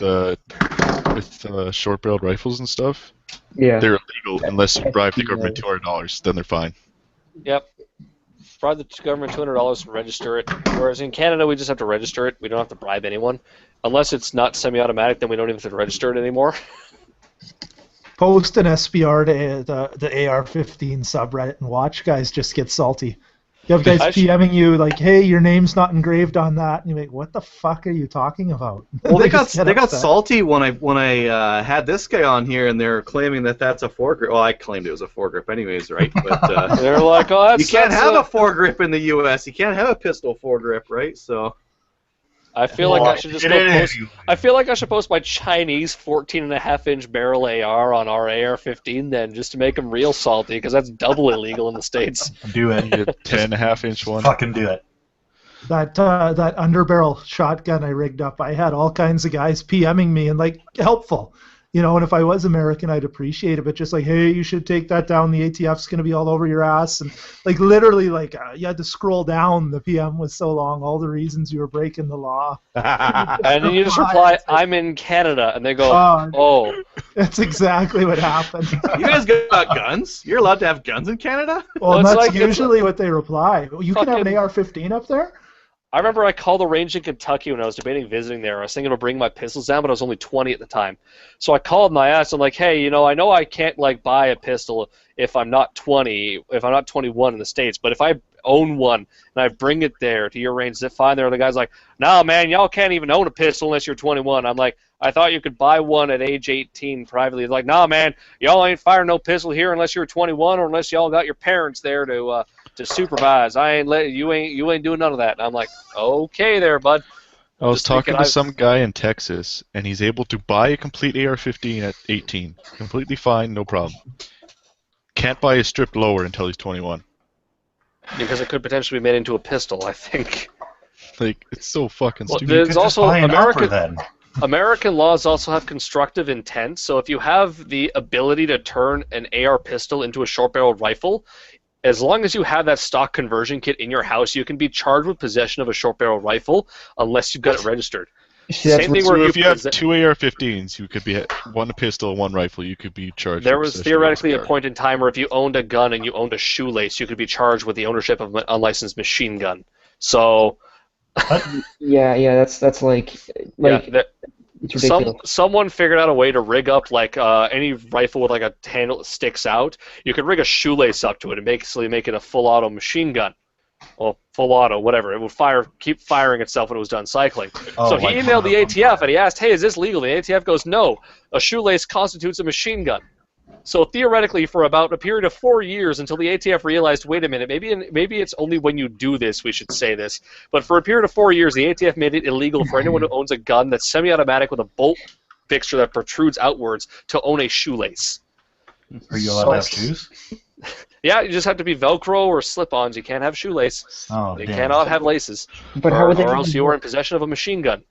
E: with short-barreled rifles and stuff.
C: Yeah.
E: They're illegal unless you bribe the government $200. Then they're fine.
A: Yep. Bribe the government $200 to register it. Whereas in Canada, we just have to register it. We don't have to bribe anyone. Unless it's not semi-automatic, then we don't even have to register it anymore.
F: Post an SBR to the AR-15 subreddit and watch guys just get salty. You have guys PMing you like, "Hey, your name's not engraved on that," and you're like, "What the fuck are you talking about?"
B: Well, they got
F: upset.
B: salty when I had this guy on here, and they're claiming that that's a foregrip. Well, I claimed it was a foregrip, anyways, right? But
A: They're like, "Oh,
B: you can't have a foregrip in the U.S. You can't have a pistol foregrip, right?" So
A: I feel like I should just go post. I feel like I should post my Chinese 14.5-inch barrel AR on our AR-15 then, just to make them real salty, because that's double illegal in the States.
D: Do it.
E: You get 10.5-inch one.
D: Fucking do it.
F: That underbarrel shotgun I rigged up, I had all kinds of guys PMing me and like helpful. You know, and if I was American, I'd appreciate it. But just like, hey, you should take that down. The ATF's going to be all over your ass. And like literally, like you had to scroll down. The PM was so long. All the reasons you were breaking the law.
A: And then you just reply, "I'm in Canada," and they go, "Oh."
F: That's exactly what happened.
B: you guys got guns? You're allowed to have guns in Canada?
F: Well,
A: Well, it's
F: that's
A: like-
F: usually what they reply. You can have an
A: Fucking-
F: AR-15 up there?
A: I remember I called the range in Kentucky when I was debating visiting there. I was thinking of bringing my pistols down, but I was only 20 at the time. So I called and I asked, I'm like, "Hey, you know I can't like buy a pistol if I'm not 20, if I'm not 21 in the States, but if I own one and I bring it there to your range, is it fine?" There, the guy's like, "No, man, y'all can't even own a pistol unless you're 21. I'm like, "I thought you could buy one at age 18 privately." He's like, "No, man, y'all ain't firing no pistol here unless you're 21 or unless y'all got your parents there to supervise. I ain't you ain't doing none of that." And I'm like, "Okay, there, bud."
E: I was
A: Just
E: talking
A: thinking
E: to some guy in Texas, and he's able to buy a complete AR-15 at 18. Completely fine, no problem. Can't buy a strip lower until he's 21.
A: Because it could potentially be made into a pistol, I think.
E: Like, it's so fucking
A: Well,
E: stupid.
A: there's
D: You could just
A: also
D: buy an
A: American-
D: offer then.
A: American laws also have constructive intent, so if you have the ability to turn an AR pistol into a short-barreled rifle, as long as you have that stock conversion kit in your house, you can be charged with possession of a short-barreled rifle unless you've got it registered.
C: See, that's
A: Same
C: what-
A: thing
E: So
A: where
E: if you have
A: possess-
E: two AR-15s, you could be one pistol, one rifle. You could be charged.
A: There
E: for
A: was
E: possession of
A: theoretically a
E: SBR.
A: point in time where if you owned a gun and you owned a shoelace, you could be charged with the ownership of an unlicensed machine gun. So,
C: yeah, that's like
A: yeah,
C: it's ridiculous.
A: someone figured out a way to rig up like any rifle with like a handle that sticks out. You could rig a shoelace up to it and basically make it a full auto machine gun. Well, full auto, whatever. It would keep firing itself when it was done cycling.
D: Oh,
A: So he
D: like
A: emailed the
D: one of them.
A: ATF and he asked, "Hey, is this legal?" The ATF goes, "No. A shoelace constitutes a machine gun." So theoretically, for about a period of 4 years, until the ATF realized, wait a minute, maybe it's only when you do this we should say this. But for a period of 4 years, the ATF made it illegal for anyone who owns a gun that's semi-automatic with a bolt fixture that protrudes outwards to own a shoelace.
D: Are you allowed to have shoes?
A: Yeah, you just have to be Velcro or slip-ons. You can't have shoelace.
D: Oh,
A: They
D: damn.
A: cannot have laces.
C: But how would they
A: or else you are
C: even-
A: in possession of a machine gun.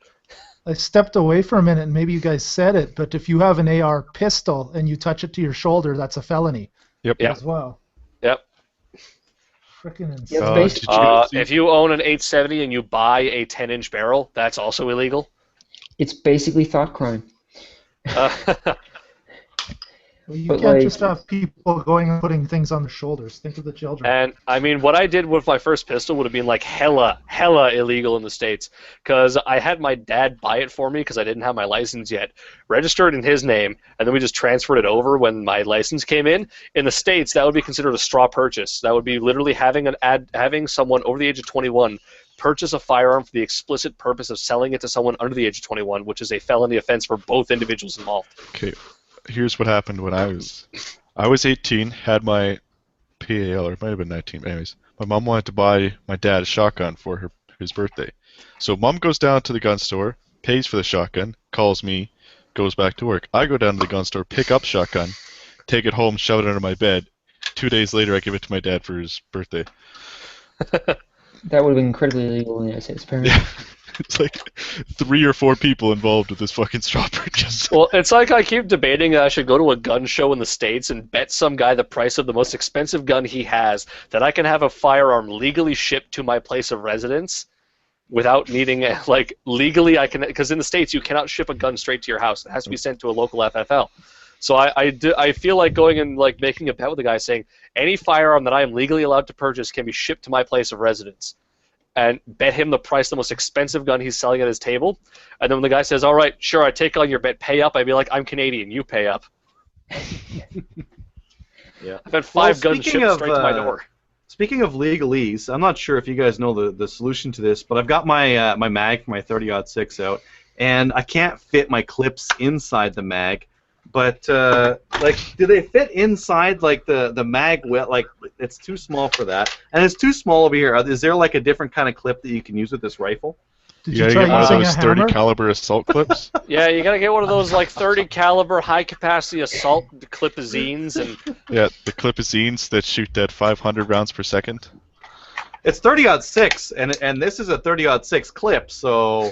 F: I stepped away for a minute, and maybe you guys said it, but if you have an AR pistol and you touch it to your shoulder, that's a felony
E: Yep.
A: Yeah.
F: as well.
A: Yep.
F: Freaking insane.
C: Yeah,
E: Did
C: basically-
E: you see-
A: If you own an 870 and you buy a 10-inch barrel, that's also illegal.
C: It's basically thought crime.
F: You
C: But,
F: can't
C: like-
F: just have people going and putting things on their shoulders. Think of the children.
A: And I mean, what I did with my first pistol would have been like hella illegal in the States, because I had my dad buy it for me because I didn't have my license yet, registered in his name, and then we just transferred it over when my license came in. In the States, that would be considered a straw purchase. That would be literally having someone over the age of 21 purchase a firearm for the explicit purpose of selling it to someone under the age of 21, which is a felony offense for both individuals involved.
E: Okay, here's what happened when I was 18, had my PAL, or it might have been 19, but anyways. My mom wanted to buy my dad a shotgun for his birthday. So mom goes down to the gun store, pays for the shotgun, calls me, goes back to work. I go down to the gun store, pick up shotgun, take it home, shove it under my bed. 2 days later, I give it to my dad for his birthday.
C: That would have been incredibly illegal in the United States, apparently.
E: It's like 3 or 4 people involved with this fucking straw purchase.
A: Well, it's like I keep debating that I should go to a gun show in the States and bet some guy the price of the most expensive gun he has, that I can have a firearm legally shipped to my place of residence without needing, like, legally I can, because in the States you cannot ship a gun straight to your house. It has to be sent to a local FFL. So I feel like going and like making a bet with the guy saying any firearm that I am legally allowed to purchase can be shipped to my place of residence, and bet him the price of the most expensive gun he's selling at his table. And then when the guy says, all right, sure, I take on your bet, pay up, I'd be like, I'm Canadian, you pay up.
B: Yeah.
A: I've had 5 guns shipped straight to my door.
B: Speaking of legalese, I'm not sure if you guys know the solution to this, but I've got my my mag for my 30-06 out, and I can't fit my clips inside the mag. But like, do they fit inside like the mag? Like, it's too small for that, and it's too small over here. Is there like a different kind of clip that you can use with this rifle?
F: Did
E: You
F: you
E: gotta
F: try
E: get one of
F: using
E: those
F: a
E: 30
F: hammer?
E: caliber assault clips.
A: Yeah, you gotta get one of those like 30 caliber high capacity assault clipazines, and
E: Yeah, the clipazines that shoot that 500 rounds per second.
B: It's 30-06, and this is a 30-06 clip, so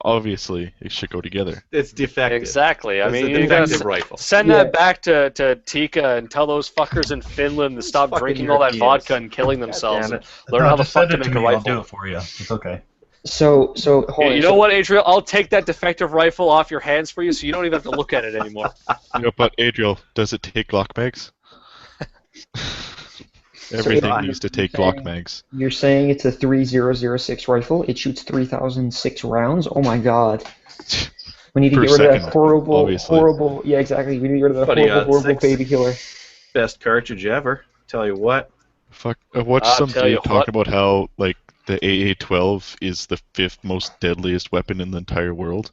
E: Obviously, it should go together.
B: it's defective.
A: exactly. I
B: It's
A: mean,
B: a
A: you gotta
B: defective rifle.
A: send
C: Yeah.
A: that back to Tika and tell those fuckers in Finland to stop
B: fucking
A: drinking all that
B: Europeans.
A: vodka and killing themselves.
B: damn
A: And
B: it.
A: learn how the
D: just send
A: fuck to
D: it
A: make a
D: me, I'll
A: rifle.
D: do it for you. It's okay.
C: So
A: Yeah,
C: hold on,
A: you know what, Adriel? I'll take that defective rifle off your hands for you, so you don't even have to look at it anymore.
E: You know, but Adriel, does it take Glock mags? Everything
C: Adriel,
E: needs to take
C: you're
E: Glock
C: saying-
E: mags.
C: You're saying it's a 3006 rifle? It shoots 3006 rounds? Oh my god. We need to
E: Per
C: get rid of that
E: second,
C: horrible,
E: obviously.
C: horrible. Yeah, exactly. We need to get rid of that
B: Buddy,
C: horrible
B: 6.
C: baby killer.
B: Best cartridge ever. Tell you what.
E: Fuck, I watched
A: I'll
E: some
A: tell you
E: dude
A: what.
E: talking about how, like, the AA-12 is the 5th most deadliest weapon in the entire world.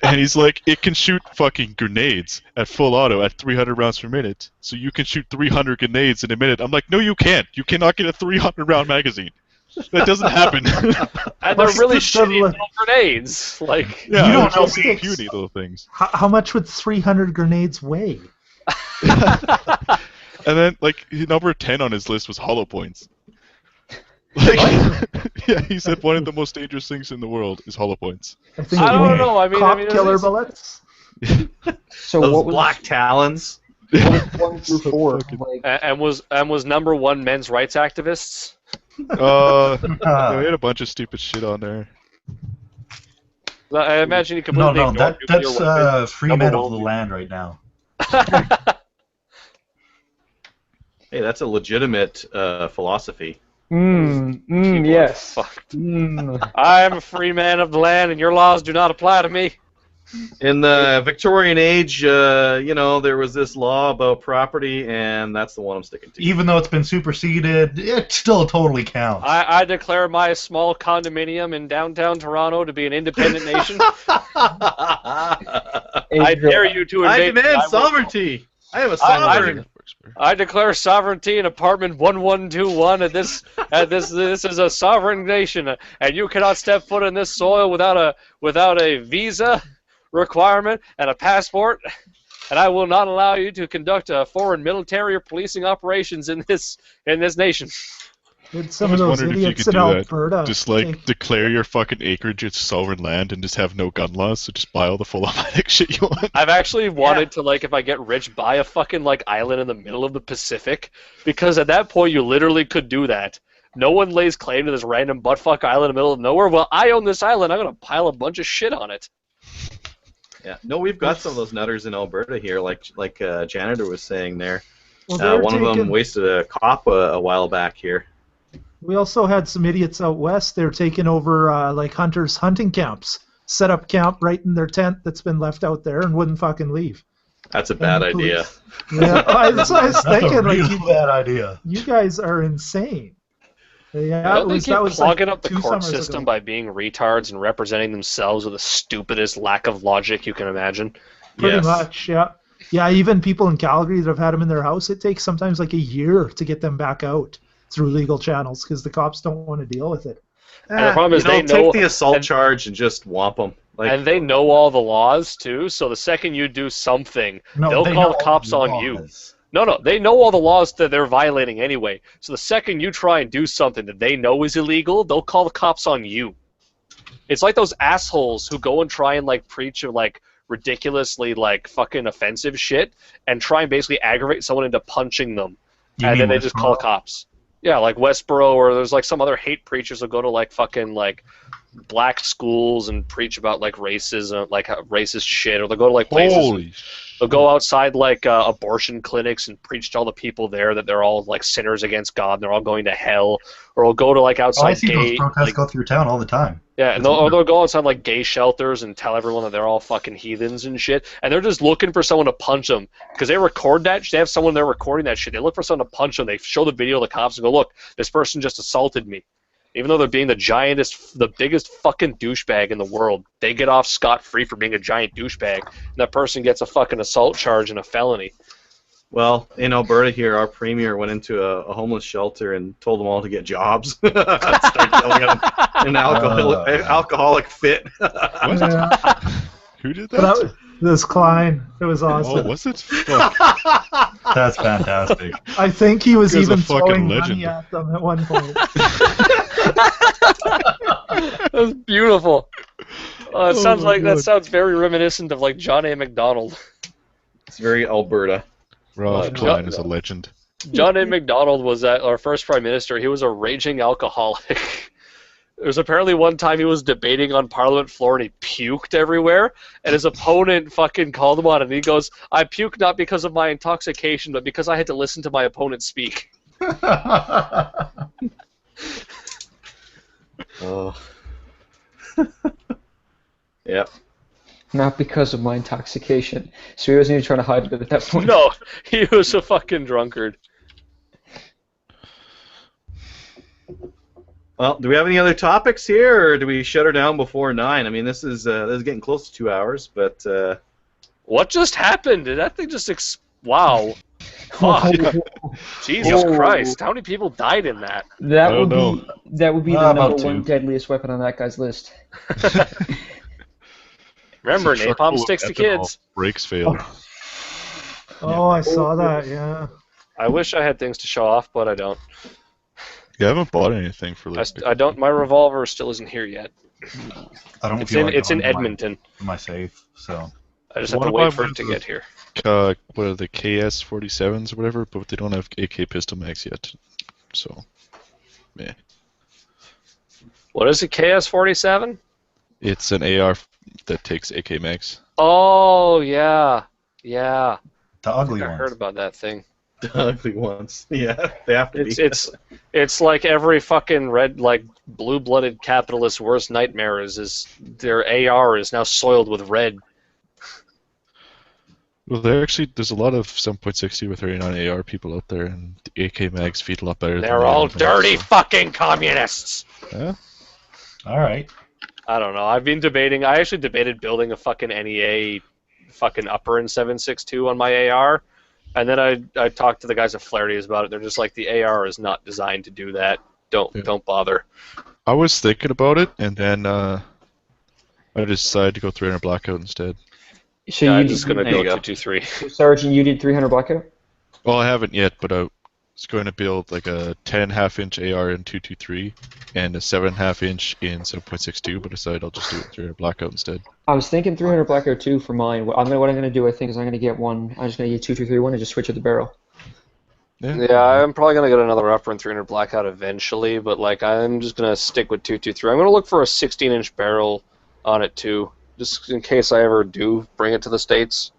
E: And he's like, it can shoot fucking grenades at full auto at 300 rounds per minute. So you can shoot 300 grenades in a minute. I'm like, no, you can't. You cannot get a 300-round magazine. That doesn't happen.
A: And they're really
F: What's the
A: shitty
F: li-
A: little grenades. Like,
E: Yeah,
F: You don't
E: they're
F: know
E: fucking
F: sticks.
E: puny little things.
F: How much would 300 grenades weigh?
E: And then, like, number 10 on his list was hollow points. Like, yeah, he said one of the most dangerous things in the world is hollow points.
F: I think
A: I
F: you
A: don't
F: mean
A: know. I mean,
F: cop
A: it's-
F: killer bullets.
C: So
B: Those
C: what was
B: black talons.
C: 1 through 4? Like,
A: and was number 1 men's rights activists.
E: Yeah, we had a bunch of stupid shit on there.
A: I imagine you
D: No,
A: completely
D: no,
A: ignored
D: that's
A: nuclear weapons.
D: free
A: Number
D: men of
A: one.
D: the land right now.
B: Hey, that's a legitimate philosophy.
C: yes.
A: Fucked.
C: Mm.
A: I am a free man of the land, and your laws do not apply to me.
B: In the Victorian age, you know, there was this law about property, and that's the one I'm sticking to.
D: Even though it's been superseded, it still totally counts.
A: I declare my small condominium in downtown Toronto to be an independent nation. I dare you to
B: I
A: invade.
B: demand
A: I will-
B: sovereignty. I am a
A: I-
B: sovereign.
A: I declare sovereignty in apartment 1121. This is a sovereign nation, and you cannot step foot in this soil without a visa requirement and a passport. And I will not allow you to conduct foreign military or policing operations in this nation.
F: Did some
E: I
F: of
E: was
F: those
E: wondering if you
F: idiots
E: could
F: in
E: do that.
F: Alberta
E: Just like
F: take-
E: declare your fucking acreage as sovereign land and just have no gun laws, so just buy all the full automatic shit you want.
A: I've actually wanted to, like, if I get rich, buy a fucking, like, island in the middle of the Pacific, because at that point you literally could do that. No one lays claim to this random buttfuck island in the middle of nowhere. Well, I own this island. I'm gonna pile a bunch of shit on it.
B: Yeah. No, we've got some of those nutters in Alberta here, like Janitor was saying there.
F: Well,
B: One of them wasted a cop a while back here.
F: we also had some idiots out west. They're taking over like hunters' hunting camps, set up camp right in their tent that's been left out there and wouldn't fucking leave.
B: That's a bad idea.
F: Yeah, that's what I was thinking.
D: That's a
F: Like,
D: real bad idea.
F: you guys are insane. Yeah,
A: Don't they keep clogging up the
F: two
A: court
F: summers
A: system
F: ago.
A: by being retards and representing themselves with the stupidest lack of logic you can imagine?
F: Pretty
B: Yes.
F: much, yeah. Yeah, even people in Calgary that have had them in their house, it takes sometimes like a year to get them back out through legal channels because the cops don't want to deal with it.
A: And the problem is they know,
B: take the assault
A: and-
B: charge and just whomp them. Like,
A: and they know all the laws too. So the second you do something,
D: No,
A: they'll
D: they
A: call
D: know
A: the cops
D: all the
A: on you.
D: laws.
A: No, they know all the laws that they're violating anyway. So the second you try and do something that they know is illegal, they'll call the cops on you. It's like those assholes who go and try and like preach like ridiculously like fucking offensive shit and try and basically aggravate someone into punching them,
D: You
A: and
D: mean
A: then they just call
D: Westboro?
A: cops. Yeah, like Westboro, or there's like some other hate preachers who go to like fucking like black schools and preach about like racism, like racist shit, or they'll go to like places.
E: Holy
A: They'll go outside like abortion clinics and preach to all the people there that they're all like sinners against God and they're all going to hell. Or they'll go to like
D: Oh, I
A: outside
D: see
A: gay,
D: those protests
A: like,
D: go through town all the time.
A: yeah, and they'll go outside like gay shelters and tell everyone that they're all fucking heathens and shit. And they're just looking for someone to punch them because they record that. They have someone there recording that shit. They look for someone to punch them. They show the video to the cops and go, "Look, this person just assaulted me." Even though they're being the biggest fucking douchebag in the world, they get off scot-free for being a giant douchebag, and that person gets a fucking assault charge and a felony.
B: well, in Alberta here, our premier went into a homeless shelter and told them all to get jobs. Start yelling at them in an alcoholic fit.
E: What?
F: Yeah.
E: Who did
F: But
E: that?
F: this Klein, it was
E: Oh,
F: awesome.
E: was it? Fuck.
D: That's fantastic.
F: I think he was
E: Guy's a
F: even
E: fucking
F: throwing
E: legend.
F: money at them at one point.
A: That's beautiful. It sounds
F: my
A: like that
F: God.
A: sounds very reminiscent of like John A. MacDonald.
B: It's very Alberta.
E: Ralph
A: Uh,
E: Klein
A: John-
E: is a legend.
A: John A. MacDonald was our first prime minister. He was a raging alcoholic. There was apparently one time he was debating on Parliament floor and he puked everywhere, and his opponent fucking called him on it, and he goes, "I puked not because of my intoxication, but because I had to listen to my opponent speak."
B: Oh. Yep.
C: Not because of my intoxication. So he wasn't even trying to hide it at that point.
A: No, he was a fucking drunkard.
B: Well, do we have any other topics here, or do we shut her down before 9? I mean, this is getting close to 2 hours, but
A: What just happened? Did that thing just wow. Fuck. Jesus
C: Oh.
A: Christ. How many people died in that?
C: That
E: I
C: would
E: don't
C: be that would be the
D: About
C: number
D: 2.
C: one deadliest weapon on that guy's list.
A: Remember,
E: It's a truck
A: napalm
E: full of
A: sticks to
E: ethanol.
A: kids.
E: Brakes failed.
F: Oh, I saw that, yeah.
A: I wish I had things to show off, but I don't.
E: You haven't bought anything for like.
A: I don't. My revolver still isn't here yet.
D: I don't
A: It's
D: feel
A: in.
D: like
A: It's in
D: going to
A: Edmonton.
D: my safe, so
A: I just have to
E: What
A: wait
E: about
A: for it to
E: with
A: get here.
E: What are the KS-47s or whatever? But they don't have AK pistol mags yet. So, yeah.
A: What is it? KS-47?
E: It's an AR that takes AK mags.
A: Oh yeah, yeah.
D: the ugly
A: I
D: ones.
A: heard about that thing.
B: the ugly ones. Yeah, they have to be.
A: It's like every fucking blue-blooded capitalist's worst nightmare is their AR is now soiled with red.
E: Well, there's a lot of 7.60 with 39 AR people out there, and the AK mags feed a lot better.
A: They're
E: than
A: all
E: the
A: dirty
E: so-
A: fucking communists.
E: Yeah.
D: All right.
A: I don't know. I've been debating. I actually debated building a fucking NEA fucking upper in 7.62 on my AR, and then I talked to the guys at Flaherty's about it. They're just like, the AR is not designed to do that. Don't bother.
E: I was thinking about it, and then I decided to go 300 blackout instead.
C: So
A: Yeah,
C: you
A: I'm just gonna
B: there
A: go
B: you go.
A: 223.
C: Sergeant, you did 300 blackout?
E: Well, I haven't yet, but I was going to build like a 10.5-inch AR in 223 and a 7.5 inch in 7.62, but I decided I'll just do it 300 blackout instead.
C: I was thinking 300 blackout too for mine. What I'm gonna do, I think, is I'm gonna get one. I'm just gonna get 223 and just switch at the barrel.
A: Yeah, I'm probably gonna get another upper in 300 blackout eventually, but like I'm just gonna stick with 223. I'm gonna look for a 16-inch barrel on it too. just in case I ever do bring it to the States.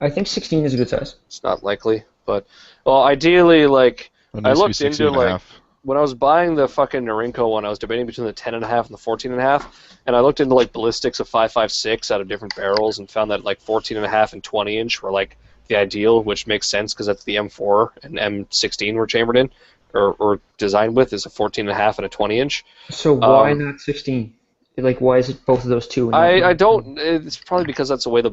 C: I think 16 is a good size.
A: It's not likely, but well, ideally, like
E: It
A: I
E: needs to be
A: looked
E: 16
A: into
E: and a
A: like
E: half.
A: when I was buying the fucking Norinco one, I was debating between the 10.5 and the 14.5, and I looked into like ballistics of 5.56 out of different barrels and found that like 14.5 and 20 inch were like the ideal, which makes sense because that's the M4 and M16 were chambered in or designed with is a 14.5 and a 20 inch.
C: So why not 16? Like, why is it both of those two? And
A: I don't. It's probably because that's the way they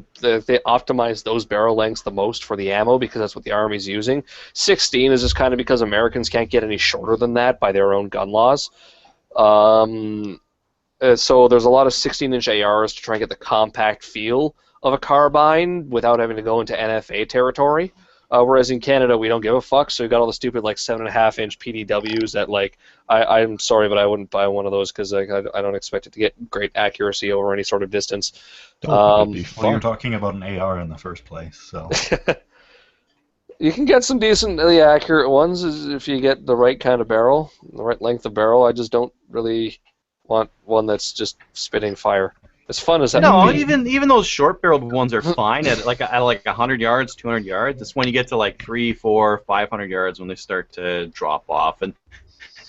A: optimize those barrel lengths the most for the ammo because that's what the Army's using. 16 is just kind of because Americans can't get any shorter than that by their own gun laws. So there's a lot of 16-inch ARs to try and get the compact feel of a carbine without having to go into NFA territory. Whereas in Canada, we don't give a fuck, so we got all the stupid like 7.5-inch PDWs that like I'm sorry, but I wouldn't buy one of those because I don't expect it to get great accuracy over any sort of distance.
D: Well, you're talking about an AR in the first place, so.
A: You can get some decently accurate ones if you get the right kind of barrel, the right length of barrel. I just don't really want one that's just spitting fire. As fun as that
B: No,
A: would be.
B: even those short-barreled ones are fine at like 100 yards, 200 yards. It's when you get to like 300, 400, 500 yards when they start to drop off, and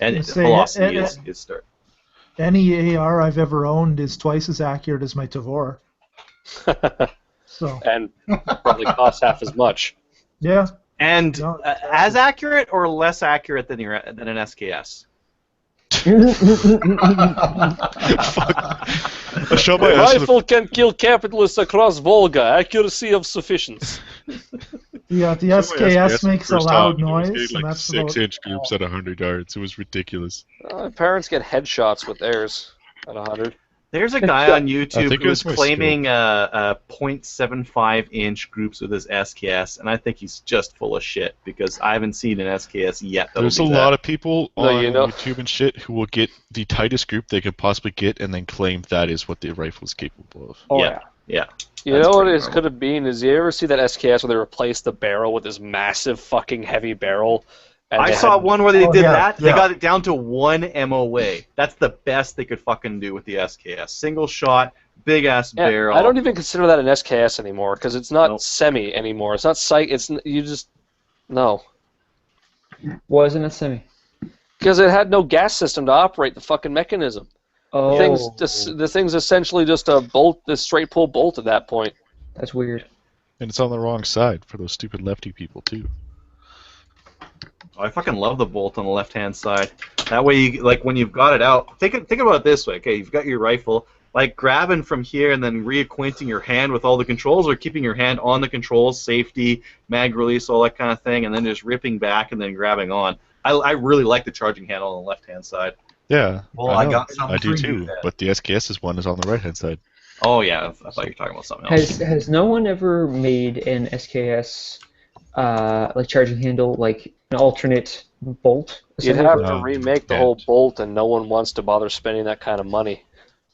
B: velocity is start.
F: Any AR I've ever owned is twice as accurate as my Tavor. So.
A: And probably costs half as much.
F: Yeah.
B: And as accurate or less accurate than an SKS?
E: Fuck.
A: A rifle can kill capitalists across Volga. Accuracy of sufficiency.
F: Yeah, the SKS makes a loud noise,
E: It was
F: and
E: like
F: that's
E: 6-inch groups at 100 yards. It was ridiculous.
A: Parents get headshots with theirs at 100.
B: There's a guy on
E: I
B: YouTube
E: think it
B: who's
E: was my
B: claiming 0.75-inch groups with his SKS, and I think he's just full of shit because I haven't seen an SKS yet.
E: There's a lot of people on YouTube and shit who will get the tightest group they could possibly get and then claim that is what the rifle is capable of.
C: Oh,
B: yeah.
A: You know what it could have been is you ever see that SKS where they replaced the barrel with this massive fucking heavy barrel? And
B: I saw one where they did that.
D: yeah.
B: They got it down to 1 MOA. That's the best they could fucking do with the SKS. Single shot, big ass barrel.
A: I don't even consider that an SKS anymore because it's not semi anymore. It's not psych. You just no.
C: Why isn't it semi?
A: Because it had no gas system to operate the fucking mechanism.
C: Oh.
A: The thing's essentially just a bolt, this straight pull bolt at that point.
C: That's weird.
E: And it's on the wrong side for those stupid lefty people too.
B: Oh, I fucking love the bolt on the left-hand side. That way, you, like when you've got it out, think about it this way. Okay, you've got your rifle, like grabbing from here and then reacquainting your hand with all the controls, or keeping your hand on the controls, safety, mag release, all that kind of thing, and then just ripping back and then grabbing on. I really like the charging handle on the left-hand side.
E: Yeah,
D: Well, I got something
E: I do
D: for you
E: too,
D: then.
E: but the SKS's one is on the right-hand side.
B: Oh yeah, I thought you were talking about something else.
C: Has no one ever made an SKS like charging handle like an alternate bolt?
A: You'd
C: assembly
A: have
C: for it?
A: to remake the whole bolt, and no one wants to bother spending that kind of money.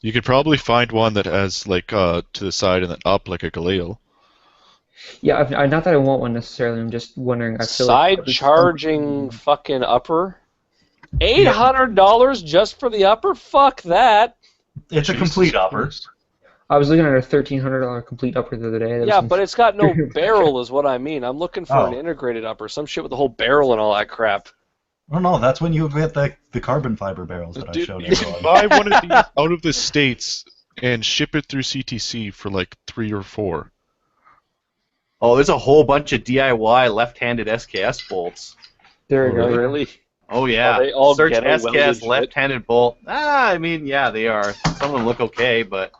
E: You could probably find one that has like to the side and then up like a Galil.
C: Yeah, not that I want one necessarily. I'm just wondering. I feel
A: Side
C: like
A: charging fucking upper? $800 just for the upper? Fuck that.
D: It's a complete upper.
C: I was looking at a $1,300 complete upper the other day. That
A: Yeah,
C: was
A: but it's got no barrel is what I mean. I'm looking for an
D: Oh.
A: integrated upper. Some shit with the whole barrel and all that crap.
D: Oh no, that's when you get the carbon fiber barrels that I
E: Dude,
D: showed
E: you
D: you.
E: can buy one of these out of the States and ship it through CTC for like $3 or $4.
B: Oh, there's a whole bunch of DIY left-handed SKS bolts.
C: There you go.
A: Really?
B: Oh yeah.
A: Are they all
B: Search
A: ghetto
B: SKS
A: welded
B: left-handed bolt. I mean, yeah, they are. Some of them look okay, but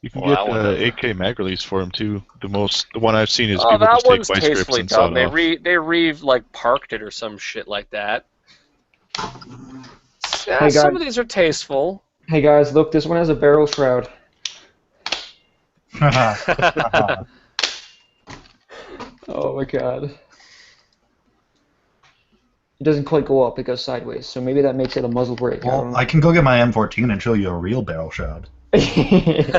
E: You can
B: Well,
E: get
B: that one doesn't.
E: 8K mag release for them too. The one I've seen is
A: Oh,
E: people
A: that
E: just take
A: one's
E: vice grips
A: tastefully
E: and saw
A: done.
E: it off.
A: They like parked it or some shit like that. Yeah,
C: Hey,
A: some
C: guys.
A: of these are tasteful.
C: Hey guys, look, this one has a barrel shroud. Oh my god. It doesn't quite go up, it goes sideways, so maybe that makes it a muzzle brake.
D: Well, I can go get my M14 and show you a real barrel shroud.
B: yeah,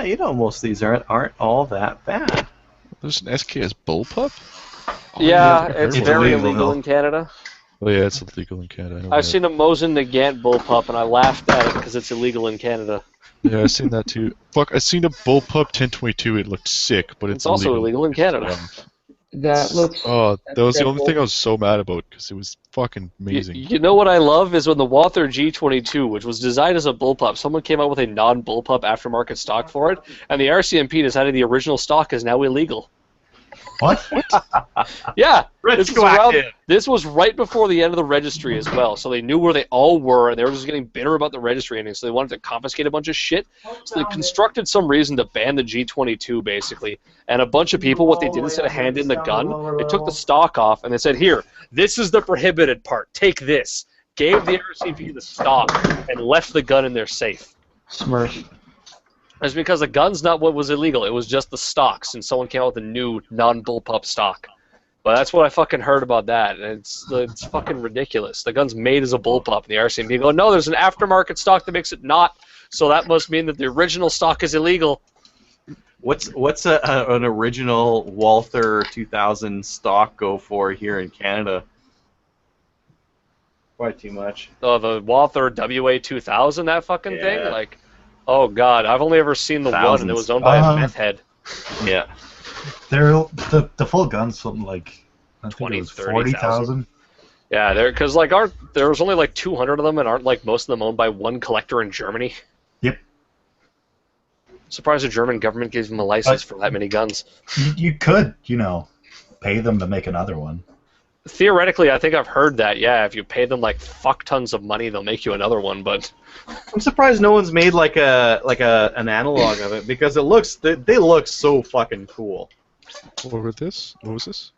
B: you know, most of these aren't all that bad.
E: There's an SKS bullpup?
A: Yeah,
E: I've never
A: it's
E: heard of
A: very
E: it.
D: illegal,
A: illegal
D: though.
A: in Canada.
E: Oh yeah, it's illegal in Canada. I know
A: I've
E: that.
A: seen a Mosin Nagant bullpup, and I laughed at it because it's illegal in Canada.
E: Yeah, I've seen that too. Fuck, I seen a bullpup 1022. It looked sick, but
A: It's also illegal in Canada.
C: That looks.
E: Oh, that was the only
C: dreadful.
E: thing I was so mad about because it was fucking amazing.
A: You know what I love is when the Walther G22, which was designed as a bullpup, someone came out with a non-bullpup aftermarket stock for it, and the RCMP decided the original stock is now illegal.
D: What?
A: Yeah, this
B: Retroactive.
A: this was right before the end of the registry as well, so they knew where they all were, and they were just getting bitter about the registry ending, so they wanted to confiscate a bunch of shit. So they constructed some reason to ban the G22, basically, and a bunch of people, what they did instead of hand in the gun, they took the stock off, and they said, here, this is the prohibited part, take this. Gave the RCMP the stock, and left the gun in their safe.
C: Smurf.
A: It's because the gun's not what was illegal. It was just the stocks, and someone came out with a new non-bullpup stock. But that's what I fucking heard about that, and it's fucking ridiculous. The gun's made as a bullpup, and the RCMP go, no, there's an aftermarket stock that makes it not, so that must mean that the original stock is illegal.
B: What's an original Walther 2000 stock go for here in Canada? Quite too much.
A: Oh, the Walther WA2000, that fucking thing?
B: Yeah.
A: Like, oh god, I've only ever seen the one, and
B: Thousands.
A: it was owned by a meth head.
B: Yeah.
D: They're the full gun's something like I think
A: 20,
D: it was
A: 30,000.
D: 40,000.
A: Yeah, because like there was only like 200 of them, and aren't like most of them owned by one collector in Germany?
D: Yep.
A: Surprised the German government gives them a license for that many guns.
D: You could, pay them to make another one.
A: Theoretically, I think I've heard that. Yeah, if you pay them like fuck tons of money, they'll make you another one. But
B: I'm surprised no one's made like an analog of it because they look so fucking cool.
E: What was this? What was this?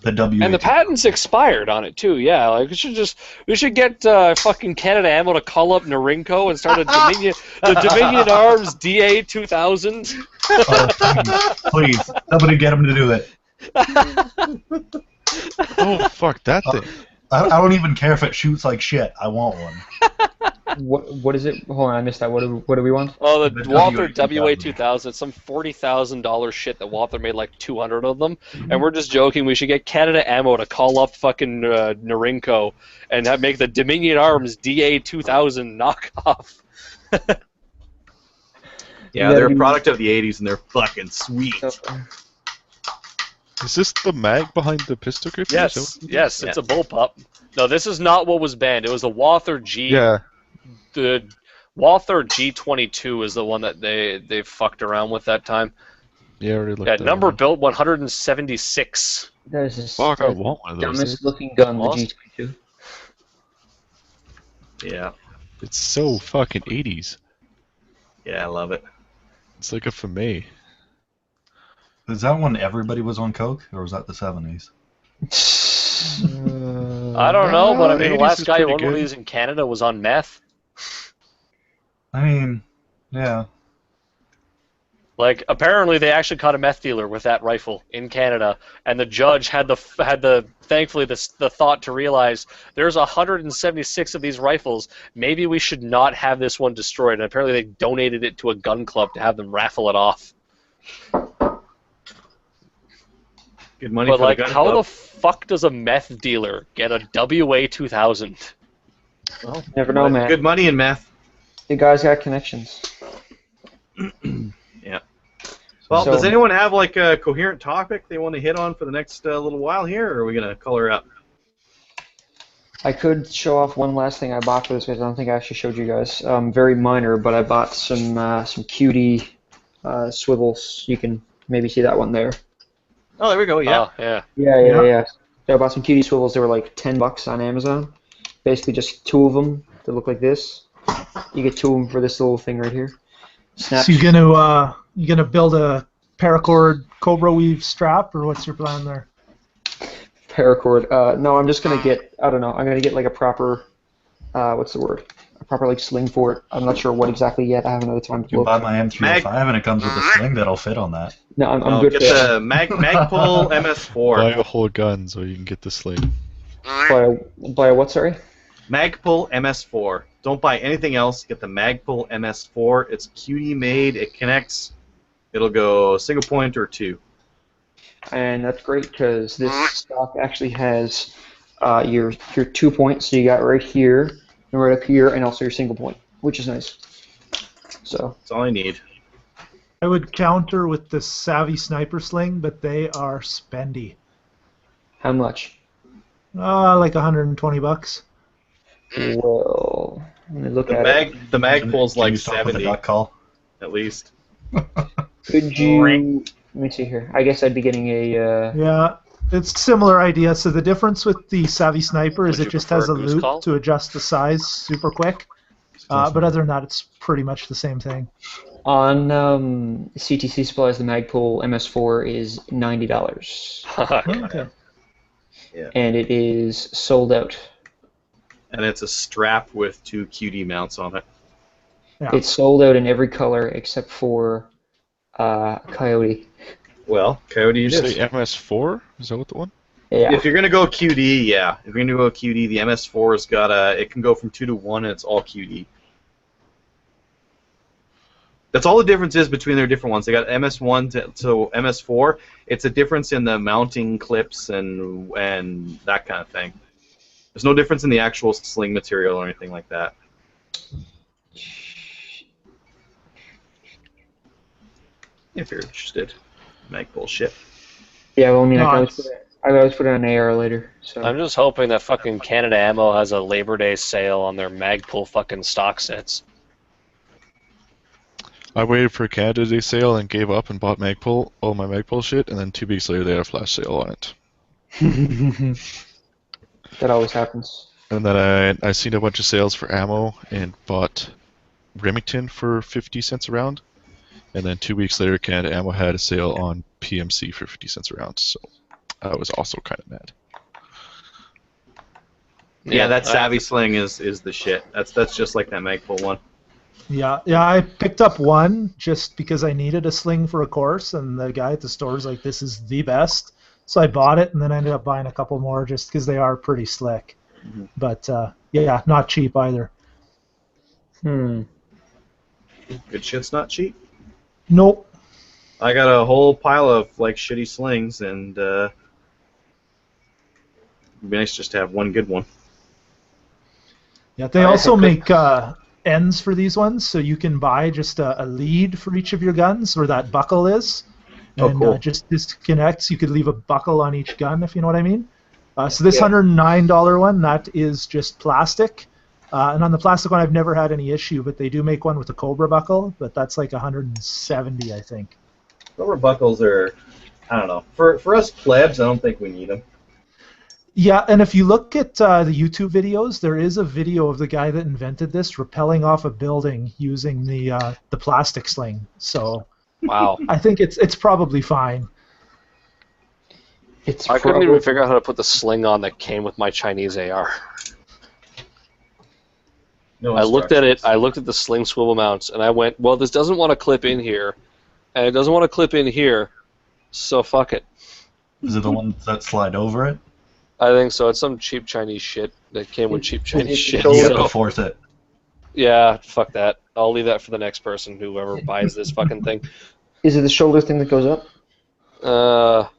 D: The W.
A: and the patent's expired on it too. Yeah, like we should get fucking Canada Ammo to call up Norinco and start the Dominion Arms DA 2000.
D: Please, somebody get them to do it.
E: Oh fuck that thing!
D: I don't even care if it shoots like shit. I want one.
C: What is it? Hold on, I missed that. What do we want?
A: Oh,
D: The
A: the Walther
D: WA2000.
A: WA2000. It's some $40,000 shit that Walther made like 200 of them, and we're just joking. We should get Canada Ammo to call up fucking Norinco and make the Dominion Arms DA 2000 knockoff.
B: Yeah, they're a product of the 80s and they're fucking sweet.
E: Is this the mag behind the pistol grip?
A: Yes, it's a bullpup. No, this is not what was banned. It was the Walther G.
E: Yeah.
A: The Walther G22 is the one that they fucked around with that time.
E: Yeah, I already looked
A: Yeah,
E: at
A: number
E: it.
A: built 176.
C: That is just
E: Fuck, I want one of those.
C: dumbest looking gun, the
A: Awesome.
C: G22.
B: Yeah.
E: It's so fucking 80s.
B: Yeah, I love it.
E: It's like a Fame.
D: Is that when everybody was on coke, or was that the 70s?
A: I don't know, but I mean, the
E: 80s
A: last
E: is
A: guy who
E: pretty
A: owned one of
E: good.
A: these in Canada was on meth.
D: I mean, yeah.
A: Like, apparently they actually caught a meth dealer with that rifle in Canada, and the judge had thankfully the thought to realize there's 176 of these rifles. Maybe we should not have this one destroyed. And apparently they donated it to a gun club to have them raffle it off.
B: Good money
A: But
B: for
A: like,
B: the gun
A: how
B: club.
A: the fuck does a meth dealer get a WA2000?
C: Never know, man.
B: Good money in meth.
C: The guy's got connections.
B: Yeah. Well,
C: So-
B: does anyone have like a coherent topic they want to hit on for the next little while here, or are we gonna color up?
C: I could show off one last thing I bought for this because I don't think I actually showed you guys. Very minor, but I bought some cutie swivels. You can maybe see that one there.
B: Oh, there we go. Yeah.
A: Oh, yeah.
C: Yeah. So I bought some cutie swivels. They were like $10 on Amazon. Basically, just two of them that look like this. You get two of them for this little thing right here. Snap.
F: So you gonna build a paracord Cobra weave strap, or what's your plan there?
C: Paracord. No, I'm just gonna get. I don't know. I'm gonna get like a proper. What's the word? A proper like sling for it. I'm not sure what exactly yet. I haven't had the time
D: You
C: to
D: can
C: look.
D: buy my M305 and it comes with a sling that'll fit on that.
C: No, I'm
B: Oh,
C: good
B: get
C: for that.
B: the Magpul
E: Buy
B: MS4.
E: a whole gun so you can get the sling.
C: Buy a what? Sorry.
B: Magpul MS4. Don't buy anything else. Get the Magpul MS4. It's cutie made. It connects. It'll go single point or two.
C: And that's great because this stock actually has your 2 points. So you got right here and right up here, and also your single point, which is nice. So
B: That's all I need.
F: I would counter with the Savvy Sniper Sling, but they are spendy.
C: how much?
F: Like $120.
C: Well, let me look
B: The
C: at it.
B: Magpul's
D: Can
B: like
D: you stop with the
B: 70
D: duck call?
B: at least.
C: Could you? Let me see here. I guess I'd be getting a.
F: Yeah, it's a similar idea. So the difference with the Savvy Sniper is
A: Would
F: it
A: you
F: just has a
A: prefer a goose
F: loop
A: call?
F: to adjust the size super quick. But other than that, it's pretty much the same thing.
C: On CTC supplies, the Magpul MS4 is $90,
F: Okay.
C: and it is sold out.
B: And it's a strap with 2 QD mounts on it.
F: Yeah.
C: It's sold out in every color except for Coyote.
B: Well, Coyote
E: You
B: it
E: say
B: is.
E: MS4? Is that what the one?
C: Yeah.
B: If you're gonna go QD, yeah. If you're gonna go QD, the MS4's got it can go from 2 to 1, and it's all QD. That's all the difference is between their different ones. They got MS1 to MS4. It's a difference in the mounting clips and that kind of thing. There's no difference in the actual sling material or anything like that. If you're interested, make bullshit.
C: Yeah, well, I mean,
F: No,
C: I
F: it's-
C: can always put it on AR later. So.
A: I'm just hoping that fucking Canada Ammo has a Labor Day sale on their Magpul fucking stock sets.
E: I waited for a Canada Day sale and gave up and bought Magpul, all my Magpul shit, and then 2 weeks later they had a flash sale on it.
C: That always happens.
E: And then I seen a bunch of sales for ammo and bought Remington for 50 cents a round. And then 2 weeks later, Canada Ammo had a sale on PMC for 50 cents a round. So I was also kind of mad.
B: Yeah, that Savvy Sling is the shit. That's just like that Magpul one.
F: Yeah, I picked up one just because I needed a sling for a course, and the guy at the store was like, "This is the best." So I bought it, and then I ended up buying a couple more just because they are pretty slick. But yeah, not cheap either.
B: Good shit's not cheap.
F: Nope.
B: I got a whole pile of like shitty slings, and it'd be nice just to have one good one.
F: Yeah, they also make ends for these ones, so you can buy just a lead for each of your guns where that buckle is.
B: Oh,
F: And
B: cool.
F: just disconnects. You could leave a buckle on each gun, if you know what I mean. So this $109 one, that is just plastic. And on the plastic one, I've never had any issue, but they do make one with a Cobra buckle, but that's like $170, I think.
B: Rubber buckles are, I don't know. For us plebs, I don't think we need them.
F: Yeah, and if you look at the YouTube videos, there is a video of the guy that invented this rappelling off a building using the plastic sling. So
A: Wow.
F: I think it's probably fine.
A: I couldn't even figure out how to put the sling on that came with my Chinese AR.
B: No
A: I looked at it,
B: instructions.
A: I looked at the sling swivel mounts, and I went, well, this doesn't want to clip in here, and it doesn't want to clip in here, so fuck it.
D: Is it the one that slide over it?
A: I think so. It's some cheap Chinese shit that came with cheap Chinese shit.
D: You have
A: So,
D: to force it.
A: yeah, fuck that. I'll leave that for the next person, whoever buys this fucking thing.
C: Is it the shoulder thing that goes up?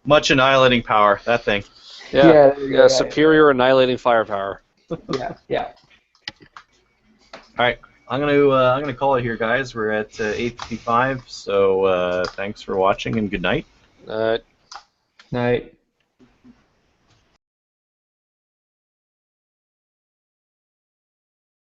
B: Much annihilating power, that thing.
A: Yeah,
C: there you go,
A: superior annihilating firepower.
C: Yeah.
B: All right, I'm gonna call it here, guys. We're at 8:55, so thanks for watching and good night.
C: Night.